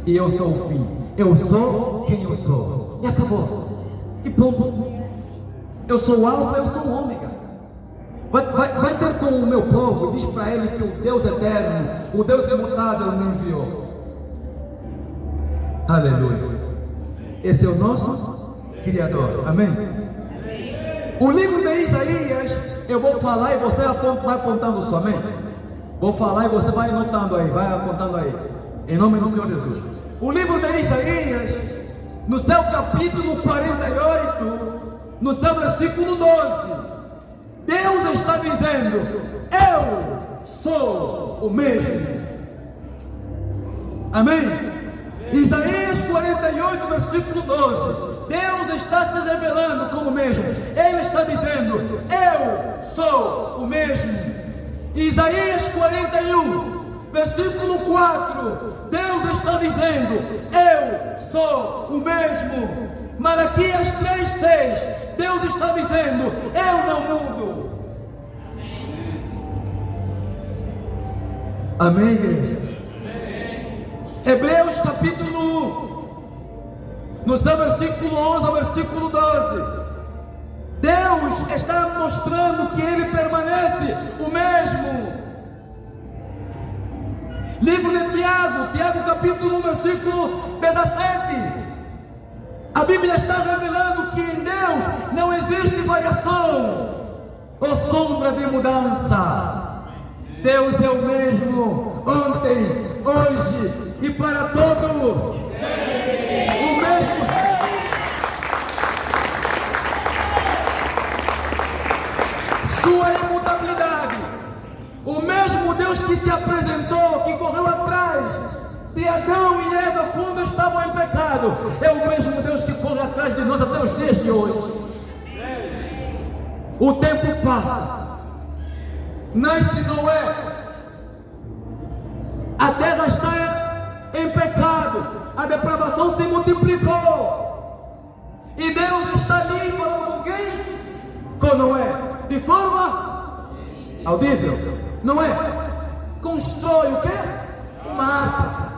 Speaker 2: e eu sou o fim. Eu sou quem eu sou. E acabou. E ponto. Eu sou o alfa, eu sou o ômega. Vai ter com o meu povo e diz para ele que o Deus eterno, o Deus imutável me enviou. Aleluia. Esse é o nosso Criador. Amém? O livro de Isaías, eu vou falar e você vai apontando só. Amém? Vou falar e você vai anotando aí, vai apontando aí. Em nome do Senhor Jesus. O livro de Isaías, no seu capítulo 48, no seu versículo 12, Deus está dizendo: eu sou o mesmo. Amém? Isaías 48, versículo 12, Deus está se revelando como mesmo. Ele está dizendo: eu sou o mesmo. Isaías 41, versículo 4, Deus está dizendo: eu sou o mesmo. Malaquias 3:6, Deus está dizendo: eu não mudo. Amém, igreja? Hebreus capítulo 1, no seu versículo 11 ao versículo 12, Deus está mostrando que Ele permanece o mesmo. Livro de Tiago capítulo 1, versículo 17, a Bíblia está revelando que em Deus não existe variação ou sombra de mudança. Deus é o mesmo ontem, hoje e para todo o mesmo. Sua imutabilidade, o mesmo Deus que se apresentou, que correu atrás de Adão e Eva quando estavam em pecado, é o mesmo Deus que corre atrás de nós até os dias de hoje. O tempo passa, nasce Noé, a terra está em pecado, a depravação se multiplicou, e Deus está ali falando com quem? Com Noé, de forma audível. Noé constrói o quê? Uma arca.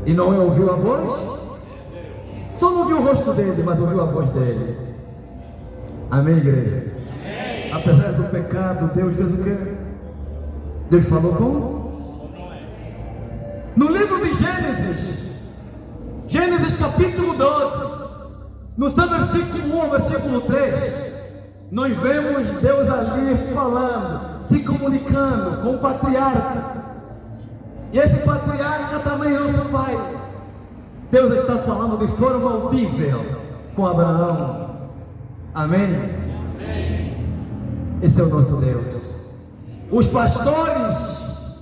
Speaker 2: E Noé ouviu a voz? Só não ouviu o rosto dele, mas ouviu a voz dele. Amém, igreja? Amém. Apesar do pecado, Deus fez o quê? Deus falou como? No livro de Gênesis capítulo 12, no seu versículo 1 ao versículo 3, nós vemos Deus ali falando, se comunicando com o patriarca. E esse patriarca também é nosso pai. Deus está falando de forma audível com Abraão. Amém? Esse é o nosso Deus. Os pastores,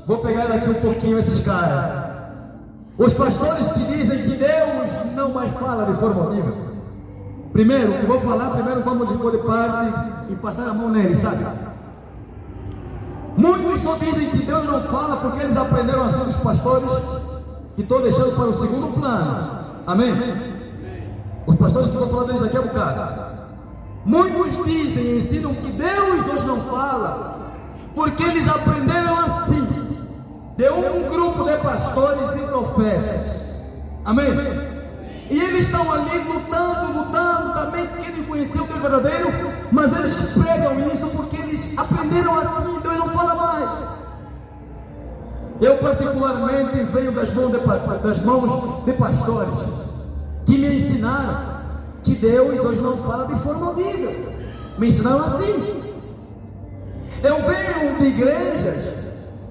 Speaker 2: vou pegar aqui um pouquinho esses caras. Os pastores que dizem que Deus não mais fala de forma audível. Primeiro, o que vou falar, primeiro vamos de pôr de parte e passar a mão nele, sabe? Muitos só dizem que Deus não fala porque eles aprenderam assim dos pastores, que estou deixando para o segundo plano. Amém? Os pastores que eu vou falar deles aqui é um bocado. Muitos dizem e ensinam que Deus hoje não fala porque eles aprenderam assim de um grupo de pastores e profetas. Amém? E eles estão ali lutando, também querem conhecer o Deus verdadeiro, mas eles pregam isso porque eles aprenderam assim, Deus não fala mais. Eu particularmente venho das mãos de pastores que me ensinaram que Deus hoje não fala de forma audível. Me ensinaram assim. Eu venho de igrejas,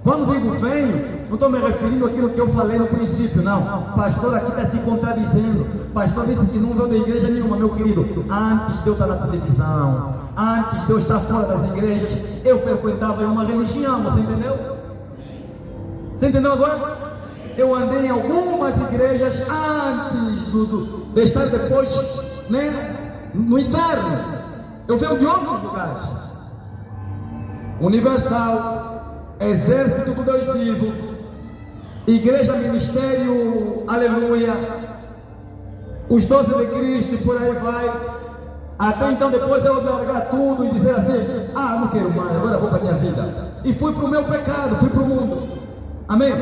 Speaker 2: quando digo venho, não estou me referindo àquilo que eu falei no princípio, não. Pastor aqui está se contradizendo. Pastor disse que não veio da igreja nenhuma, meu querido. Antes de eu estar na televisão, antes de eu estar fora das igrejas, eu frequentava uma religião, você entendeu? Você entendeu agora? Eu andei em algumas igrejas antes de estar depois, né, no inferno. Eu venho de outros lugares. Universal, Exército do Deus Vivo, Igreja Ministério, aleluia, os 12 de Cristo e por aí vai. Até então depois eu vou largar tudo e dizer assim: ah, não quero mais, agora vou para a minha vida. E fui para o meu pecado, fui para o mundo. Amém?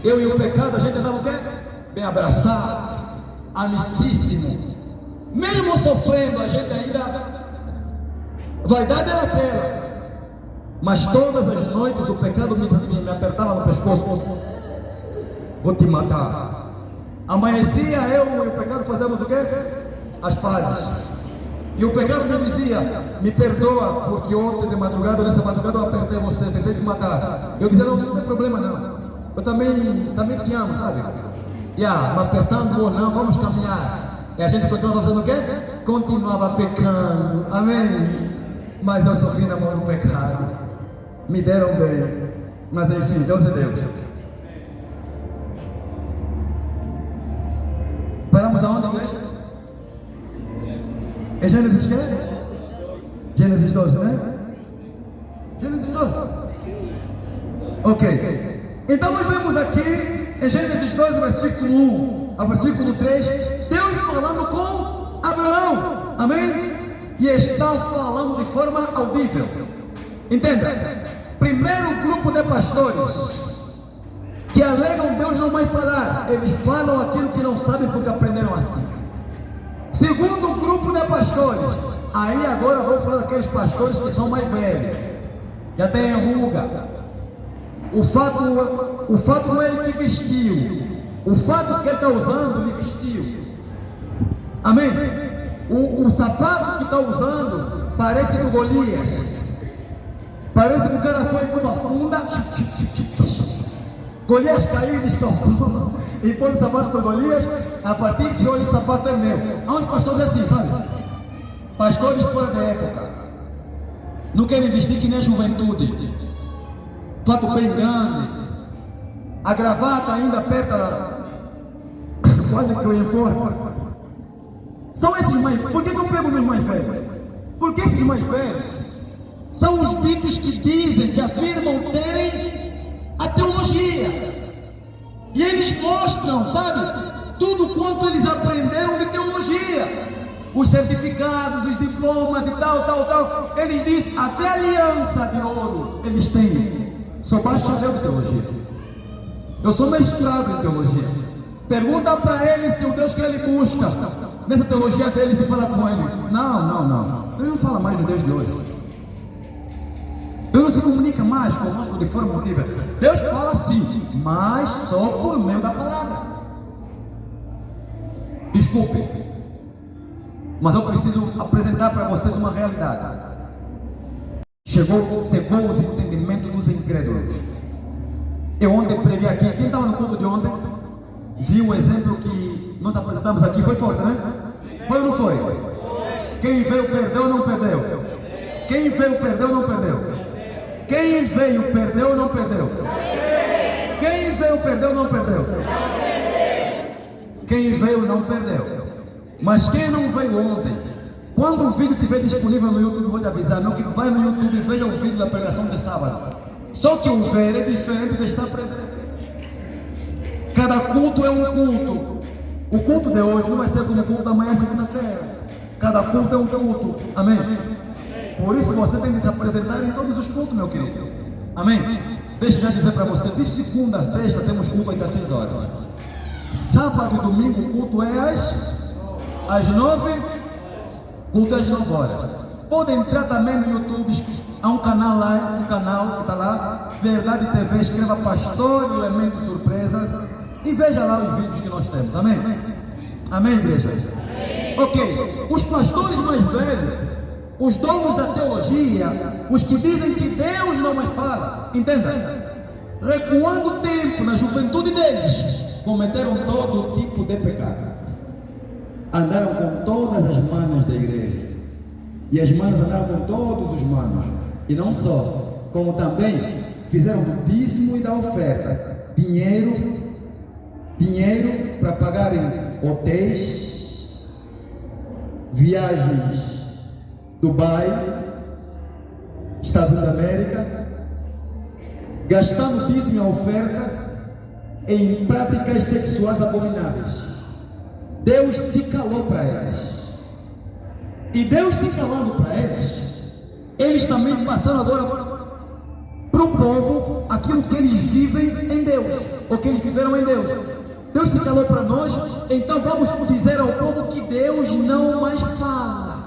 Speaker 2: Eu e o pecado, a gente andava o quê? Bem abraçado, amicíssimo. Mesmo sofrendo, a gente ainda... Vaidade era aquela. Mas todas as noites o pecado me apertava no pescoço. vou te matar. Amanhecia, eu e o pecado fazemos o quê? As pazes. E o pecado me dizia, me perdoa, porque ontem de madrugada, nessa madrugada eu apertei você, tentei te matar. Eu dizia, não tem problema não. Eu também te amo, sabe? Me apertando ou não, vamos caminhar. E a gente continuava fazendo o quê? Continuava pecando. Amém? Mas eu sofri na mão do pecado. Me deram bem. Mas enfim, Deus é Deus. Paramos aonde, igreja? É Gênesis quê? Gênesis 12, né? Gênesis 12. Ok. Então nós vemos aqui em Gênesis 12, versículo 1 ao versículo 3, Deus falando com Abraão. Amém? E está falando de forma audível. Entenda? Primeiro grupo de pastores que alegam Deus não vai falar, eles falam aquilo que não sabem porque aprenderam assim. Segundo grupo de pastores, aí agora vou falar daqueles pastores que são mais velhos, já tem ruga. O fato não é ele que vestiu, o fato que ele está usando, ele vestiu. Amém? O sapato que está usando parece do Golias, parece que o cara foi com uma funda. Golias caiu e descansou e pôs o sapato do Golias. A partir de hoje o sapato é meu. Há uns pastores assim, sabe? Pastores fora da época, não querem vestir que nem a juventude, fato bem grande, a gravata ainda aperta quase que eu informo. São esses mais. Por que eu pego nos mais velhos? Porque esses mais velhos são os ditos que dizem, que afirmam terem a teologia, e eles mostram, sabe, tudo quanto eles aprenderam de teologia, os certificados, os diplomas e tal. Eles dizem, até aliança de ouro eles têm. Sou bacharel de teologia, eu sou mestrado em teologia. Pergunta para ele se o Deus que ele busca nessa teologia dele, se fala com ele. Não, ele não fala mais do Deus de hoje. Deus não se comunica mais conosco de forma audível. Deus fala sim, mas só por meio da palavra. Desculpe, mas eu preciso apresentar para vocês uma realidade. Cegou os entendimentos dos incrédulos. Eu ontem preguei aqui, quem estava no culto de ontem, viu o exemplo que nós apresentamos aqui, foi forte, né? Foi ou não foi? Quem veio perdeu ou não perdeu? Quem veio perdeu ou não perdeu? Quem veio perdeu ou não perdeu? Quem veio perdeu ou não perdeu? Quem veio não perdeu. Mas quem não veio ontem, quando o vídeo estiver disponível no YouTube, vou te avisar, não, que vai no YouTube e veja o vídeo da pregação de sábado. Só que o ver é diferente de estar presente. Cada culto é um culto. O culto de hoje não vai ser como o culto da manhã, segunda-feira. Cada culto é um culto. Amém? Por isso você tem que se apresentar em todos os cultos, meu querido. Amém? Deixa eu já dizer para você, de segunda a sexta temos culto às 6 horas. Sábado e domingo o culto é às 9, culto é às 9 horas. Pode entrar também no YouTube, há um canal lá, que está lá, Verdade TV, escreva Pastor Elemento Surpresa e veja lá os vídeos que nós temos. Amém? Amém, igreja? Ok, os pastores mais velhos, os donos da teologia, os que dizem que Deus não mais fala, entenda, recuando o tempo na juventude deles, cometeram todo tipo de pecado, andaram com todas as manas da igreja, e as manas andaram com todos os manos, e não só, como também fizeram do dízimo e da oferta dinheiro para pagarem hotéis, viagens Dubai, Estados Unidos da América, gastando dízimo e oferta em práticas sexuais abomináveis. Deus se calou para eles. E Deus se calando para eles, eles também passaram agora para o povo aquilo que eles vivem em Deus, ou que eles viveram em Deus. Deus se calou para nós, então vamos dizer ao povo que Deus não mais fala.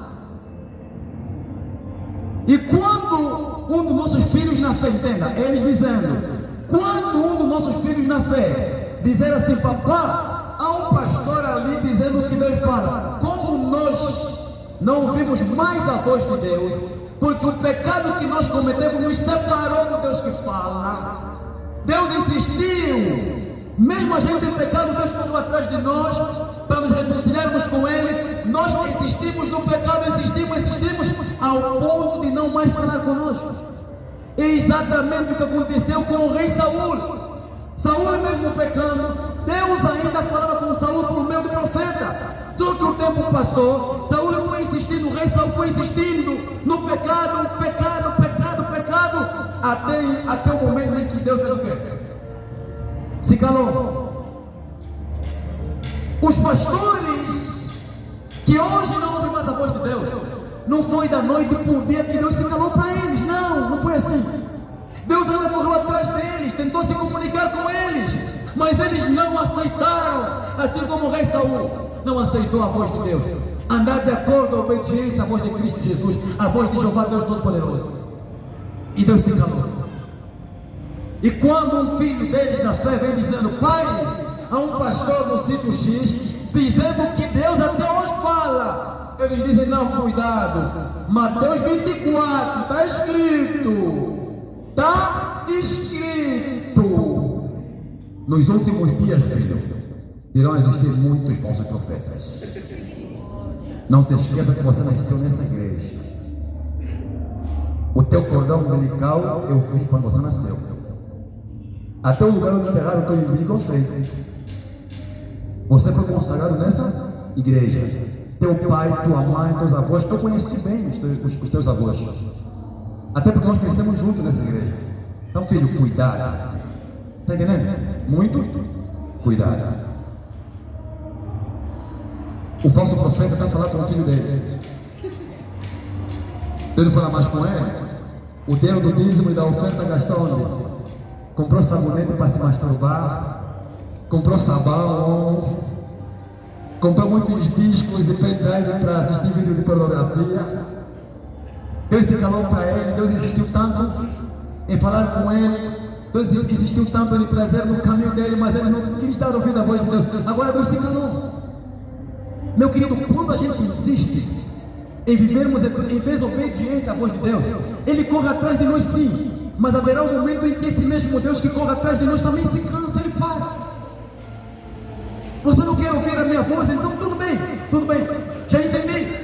Speaker 2: E quando um dos nossos filhos na fé, entenda, eles dizendo, quando um dos nossos filhos na fé dizer assim: papá, há um pastor ali dizendo que Deus fala. Como nós não ouvimos mais a voz de Deus, porque o pecado que nós cometemos nos separou do Deus que fala. Deus insistiu, mesmo a gente em pecado, Deus correu atrás de nós para nos reconciliarmos com Ele. Nós insistimos no pecado, insistimos ao ponto de não mais falar conosco. É exatamente o que aconteceu com o rei Saul. Saul mesmo pecando, Deus ainda falava com Saul por meio do profeta. Só que o tempo passou, Saul foi insistindo, o rei Saul foi insistindo no pecado, até o momento em que Deus fez o quê? Se calou. Os pastores que hoje não ouvem mais a voz de Deus, não foi da noite para o dia que Deus se calou para eles, não foi assim. Deus ainda correu atrás deles, tentou se comunicar com eles, mas eles não aceitaram, assim como o rei Saul não aceitou a voz de Deus. Andar de acordo, a obediência à voz de Cristo Jesus, a voz de Jeová Deus Todo-Poderoso. E Deus se calou. E quando um filho deles na fé vem dizendo: pai, há um pastor no sítio X dizendo que Deus até hoje fala, eles dizem: não, cuidado, Mateus 24, está escrito, nos últimos dias, filho, irão existir muitos falsos profetas. Não se esqueça que você nasceu nessa igreja. O teu cordão umbilical eu vi quando você nasceu. Até o lugar onde enterraram o teu umbigo eu sei. Você foi consagrado nessa igreja. Teu pai, tua mãe, teus avós, eu conheci bem os teus avós. Até porque nós crescemos juntos nessa igreja. Então, filho, cuidado. Está entendendo? Muito cuidado. O falso profeta vai falar com o filho dele. Ele não fala mais com ele. O dinheiro do dízimo e da oferta gastou onde? Comprou sabonete para se masturbar, comprou sabão, comprou muitos discos e pendrive para assistir vídeo de pornografia. Deus se calou para ele. Deus insistiu tanto em falar com ele, Deus insistiu tanto em trazer no caminho dele, mas ele não quis dar ouvido à voz de Deus. Agora Deus se calou. Meu querido, quando a gente insiste em vivermos em desobediência à voz de Deus, Ele corre atrás de nós sim, mas haverá um momento em que esse mesmo Deus que corre atrás de nós também se cansa, Ele para. Você não quer ouvir a minha voz? Então tudo bem, já entendi.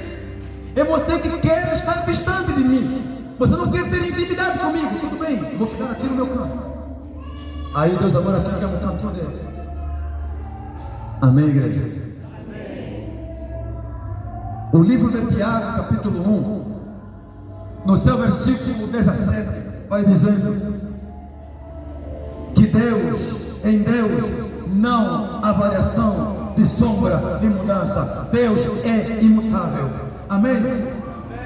Speaker 2: É você que quer estar distante de mim, você não quer ter intimidade comigo, tudo bem, vou ficar aqui no meu canto. Aí Deus agora fica no canto dele. Amém, igreja? O livro de Tiago, capítulo 1, no seu versículo 17, vai dizendo que em Deus não há variação de sombra de mudança. Deus é imutável. Amém?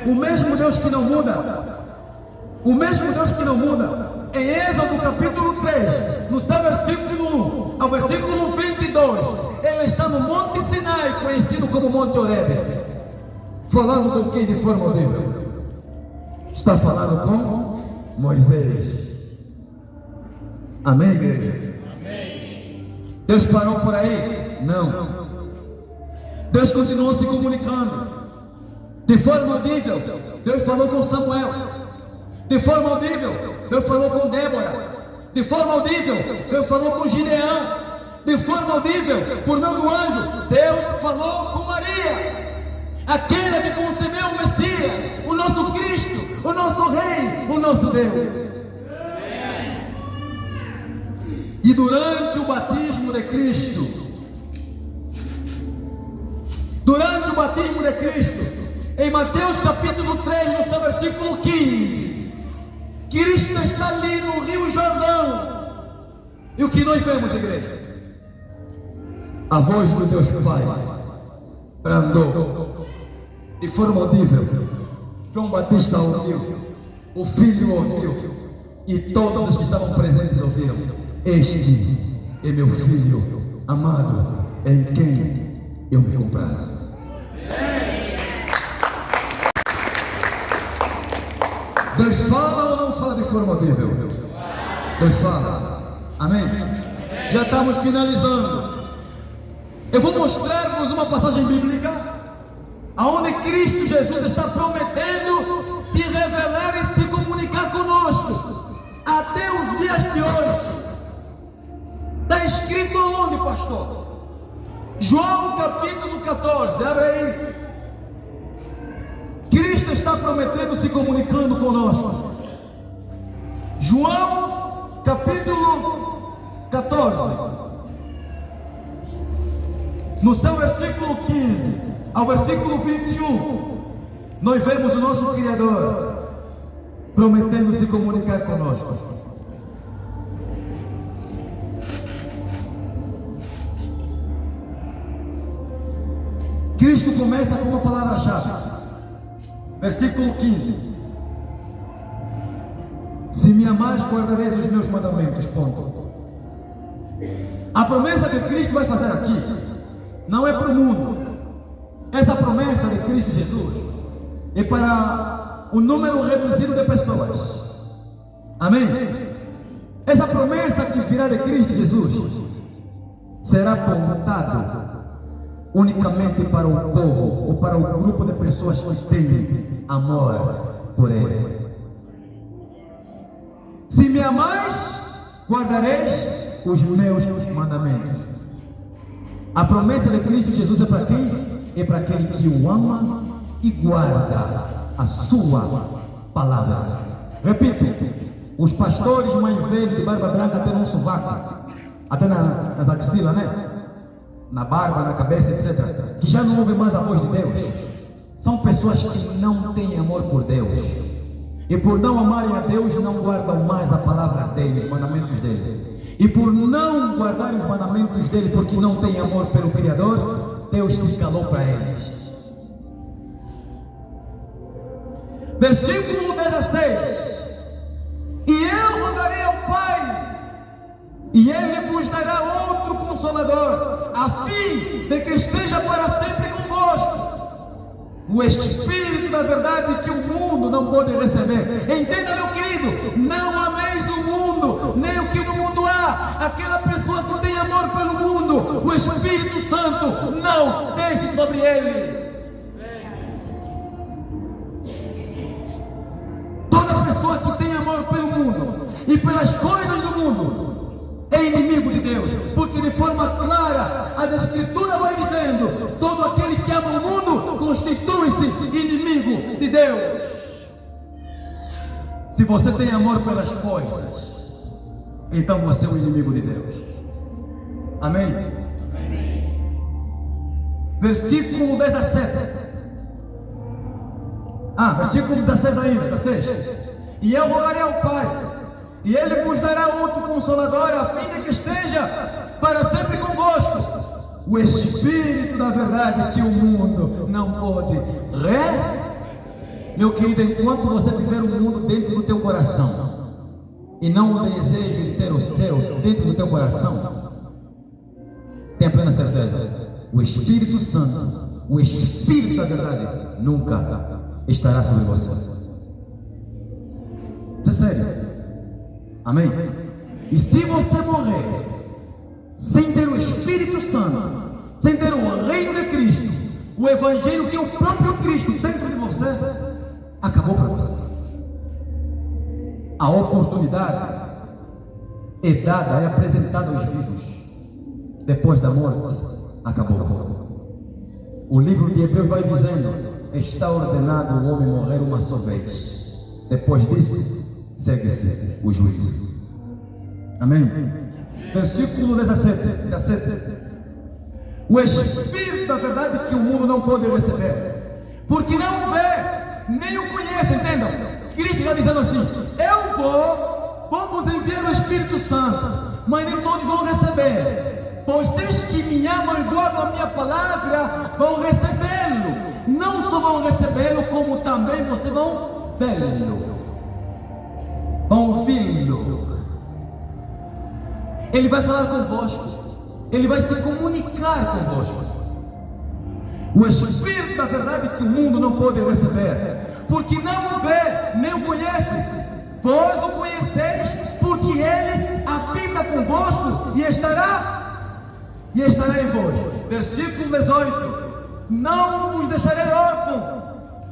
Speaker 2: O mesmo Deus que não muda, em Êxodo capítulo 3, no seu versículo 1 ao versículo 22, Ele está no Monte Sinai, conhecido como Monte Horebe. Falando com quem de forma audível? Está falando com Moisés. Amém, igreja? Amém. Deus parou por aí? Não. Deus continuou se comunicando de forma audível. Deus falou com Samuel. De forma audível, Deus falou com Débora. De forma audível, Deus falou com Gideão. De forma audível, por meio do anjo, Deus falou com Maria, aquela que concebeu o Messias, o nosso Cristo, o nosso Rei, o nosso Deus. E durante o batismo de Cristo, em Mateus capítulo 3, no seu versículo 15, Cristo está ali no Rio Jordão. E o que nós vemos, igreja? A voz do Deus Pai brandou de forma audível. João Batista ouviu, o Filho ouviu, e todos os que estavam presentes ouviram: este é meu Filho amado, em quem eu me comprazo. Deus fala ou não fala de forma audível? Deus fala. Amém?
Speaker 1: Já estamos finalizando. Eu vou mostrar-vos uma passagem bíblica onde Cristo Jesus está prometendo se revelar e se comunicar conosco até os dias de hoje. Está escrito onde, pastor? João capítulo 14, abre aí. Cristo está prometendo se comunicando conosco. João capítulo 14, no seu versículo 15 ao versículo 21, nós vemos o nosso Criador prometendo se comunicar conosco. Cristo começa com uma palavra-chave, versículo 15: se me amares, guardareis os meus mandamentos. Ponto. A promessa que Cristo vai fazer aqui não é para o mundo. Essa promessa de Cristo Jesus é para um número reduzido de pessoas. Amém? Essa promessa que virá de Cristo Jesus será apontada unicamente para o povo ou para o grupo de pessoas que têm amor por Ele. Se me amais, guardareis os meus mandamentos. A promessa de Cristo Jesus é para quem? É para aquele que o ama e guarda a sua palavra. Repito, os pastores mais velhos de barba branca têm um sovaco, até nas axilas, né? Na barba, na cabeça, etc., que já não ouvem mais a voz de Deus. São pessoas que não têm amor por Deus, e por não amarem a Deus, não guardam mais a palavra dele, os mandamentos dele. E por não guardarem os mandamentos dele, porque não têm amor pelo Criador, Deus se calou para eles. Versículo 16: e eu rogarei ao Pai, e Ele vos dará outro Consolador, a fim de que esteja para sempre convosco, o Espírito da verdade que o mundo não pode receber. Entenda, meu querido, não ameis o mundo, nem o que no mundo há. Aquela pessoa que tem amor pelo mundo, o Espírito Santo não deixe sobre ele. Toda pessoa que tem amor pelo mundo e pelas coisas do mundo é inimigo de Deus, porque de forma clara as Escrituras vai dizendo: todo aquele que ama o mundo constitui-se inimigo de Deus. Se você tem amor pelas coisas, então você é o inimigo de Deus. Amém? Versículo 17. Versículo 16 ainda, 16. E eu rogarei ao Pai, e Ele vos dará outro Consolador, a fim de que esteja para sempre convosco, o Espírito da verdade que o mundo não pode Meu querido, enquanto você tiver o mundo dentro do teu coração e não o desejo de ter o céu dentro do teu coração, tenha plena certeza, o Espírito Santo, o Espírito da verdade nunca estará sobre você. Isso é sério. Amém? E se você morrer sem ter o Espírito Santo, sem ter o reino de Cristo, o Evangelho que é o próprio Cristo dentro de você, acabou para você. A oportunidade é dada, é apresentada aos vivos. Depois da morte, acabou. O livro de Hebreus vai dizendo: está ordenado o homem morrer uma só vez. Depois disso, segue-se o juízo. Amém? Versículo 17. O Espírito da verdade que o mundo não pode receber, porque não vê, nem o conhece. Entendam? Cristo está dizendo assim: eu vou vos enviar o Espírito Santo, mas nem todos vão receber. Vocês que me amam e guardam a minha palavra vão recebê-lo. Não só vão recebê-lo, como também vocês vão vê-lo, vão ouvi-lo. Ele vai falar convosco, ele vai se comunicar convosco. O Espírito da verdade que o mundo não pode receber, porque não o vê, nem o conhece. Vós o conheceis, porque ele habita convosco e estará e estarei em vós. Versículo 18: não vos deixarei órfãos,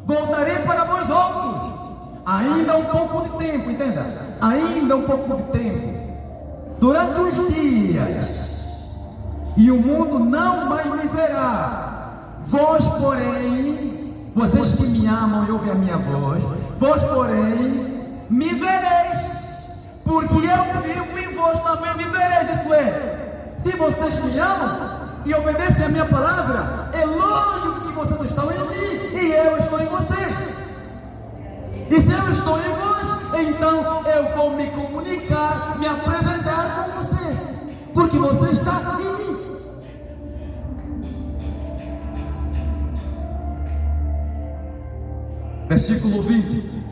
Speaker 1: voltarei para vós outros. Ainda um pouco de tempo, entenda, ainda um pouco de tempo, durante uns dias, e o mundo não mais me verá. Vós, porém, vocês que me amam e ouvem a minha voz, vós, porém, me vereis, porque eu vivo e vós também vivereis. Isso é, se vocês me amam e obedecem a minha palavra, é lógico que vocês estão em mim e eu estou em vocês. E se eu estou em vós, então eu vou me comunicar, me apresentar com você, porque você está em mim. Versículo 20: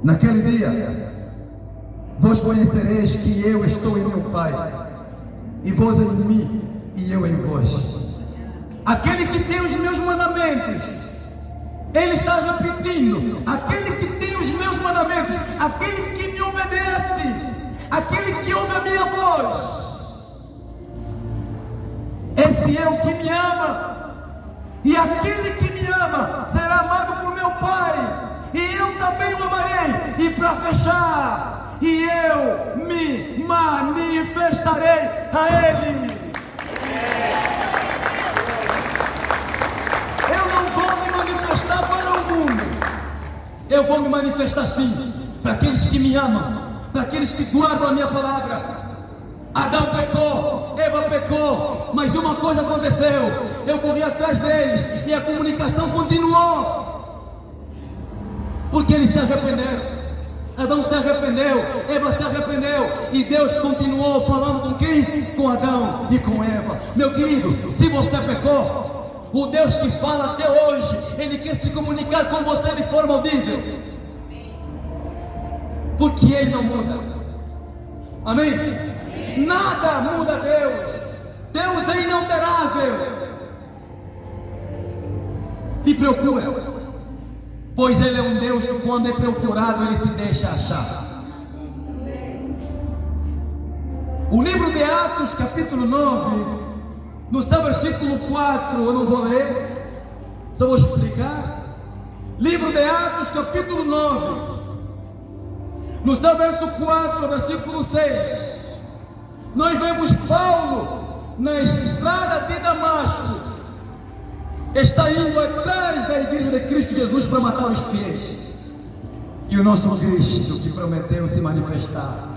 Speaker 1: naquele dia vós conhecereis que eu estou em meu Pai, e vós em mim e eu em vós. Aquele que tem os meus mandamentos, ele está repetindo, aquele que tem os meus mandamentos, aquele que me obedece, aquele que ouve a minha voz, esse é o que me ama. E aquele que me ama será amado por meu Pai, e eu também o amarei. E para fechar, e eu me manifestarei a Ele. Eu não vou me manifestar para o mundo, eu vou me manifestar sim para aqueles que me amam, para aqueles que guardam a minha palavra. Adão pecou, Eva pecou, mas uma coisa aconteceu: eu corri atrás deles e a comunicação continuou, porque eles se arrependeram. Adão se arrependeu, Eva se arrependeu, e Deus continuou falando com quem? Com Adão e com Eva. Meu querido, se você pecou, o Deus que fala até hoje, Ele quer se comunicar com você de forma audível, porque Ele não muda. Amém? Nada muda Deus. Deus é inalterável. Me procura, pois Ele é um Deus que, quando é procurado, Ele se deixa achar. O livro de Atos, capítulo 9, no seu versículo 4, eu não vou ler, só vou explicar. Livro de Atos, capítulo 9, no seu verso 4, versículo 6, nós vemos Paulo na estrada de Damasco, está indo atrás da igreja de Cristo Jesus para matar os fiéis. E o nosso Cristo que prometeu se manifestar,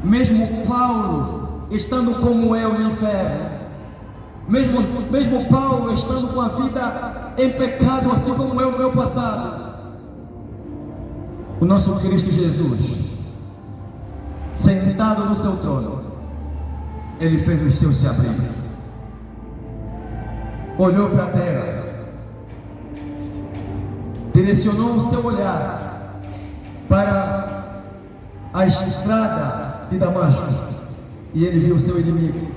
Speaker 1: mesmo Paulo estando como eu no inferno, mesmo Paulo estando com a vida em pecado, assim como eu no meu passado, o nosso Cristo Jesus, sentado no seu trono, Ele fez os seus se abrirem, olhou para a terra, direcionou o seu olhar para a estrada de Damasco, e ele viu o seu inimigo.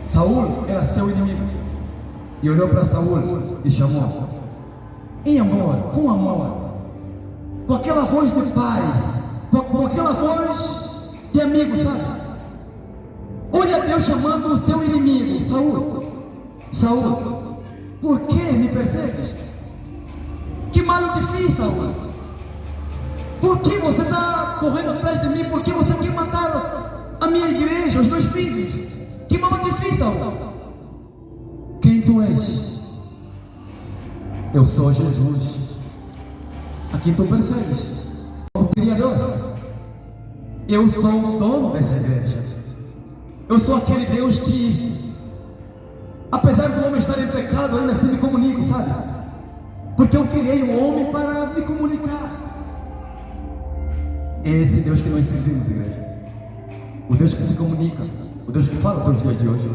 Speaker 1: Saul era seu inimigo, e olhou para Saul e chamou em amor, com aquela voz de pai, com aquela voz de amigo, sabe? Olha Deus chamando o seu inimigo: Saul, Saul, por que me persegues? Que mal eu te fiz, Saul? Por que você está correndo atrás de mim? Por que você quer matar a minha igreja, os meus filhos? Que mal eu te fiz, Saul? Quem tu és? Eu sou Jesus, a quem tu persegues, o Criador. Eu sou o dono dessa igreja. Eu sou aquele Deus que, apesar do homem estar em pecado, ainda assim me comunico, sabe? Porque eu criei o homem para me comunicar. É esse Deus que nós servimos, igreja. O Deus que se comunica, o Deus que fala todos os dias de hoje.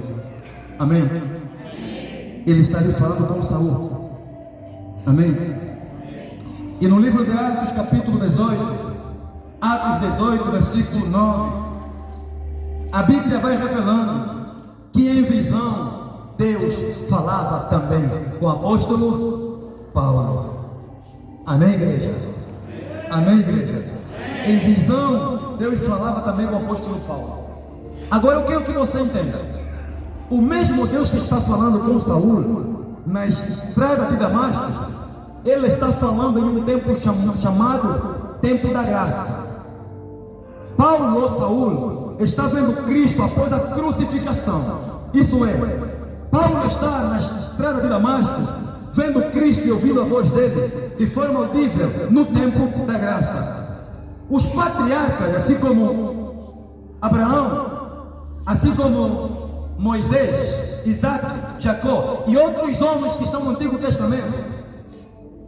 Speaker 1: Amém? Ele está ali falando com Saul. Amém? E no livro de Atos, capítulo 18, Atos 18, versículo 9, a Bíblia vai revelando que em visão Deus falava também com o apóstolo Paulo. Amém, igreja? Amém, igreja? Em visão Deus falava também com o apóstolo Paulo. Agora eu quero que você entenda. O mesmo Deus que está falando com Saul na estrada de Damasco, Ele está falando em um tempo chamado tempo da graça. Paulo ou Saul está vendo Cristo após a crucificação. Isso é, Paulo está na estrada de Damasco vendo Cristo e ouvindo a voz dele de forma audível no tempo da graça. Os patriarcas, assim como Abraão, assim como Moisés, Isaac, Jacó e outros homens que estão no Antigo Testamento,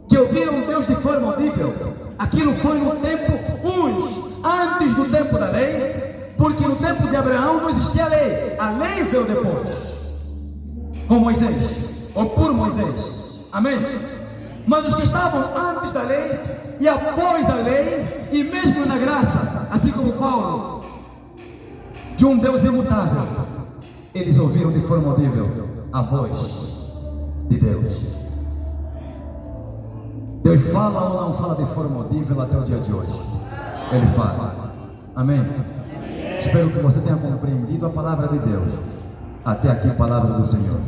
Speaker 1: que ouviram Deus de forma audível, aquilo foi no tempo, uns antes do tempo da lei, porque no tempo de Abraão não existia a lei veio depois, com Moisés, ou por Moisés. Amém? Mas os que estavam antes da lei e após a lei, e mesmo na graça, assim como Paulo, de um Deus imutável, eles ouviram de forma audível a voz de Deus. Deus fala ou não fala de forma audível até o dia de hoje? Ele fala. Amém? Espero que você tenha compreendido a palavra de Deus. Até aqui a palavra do Senhor.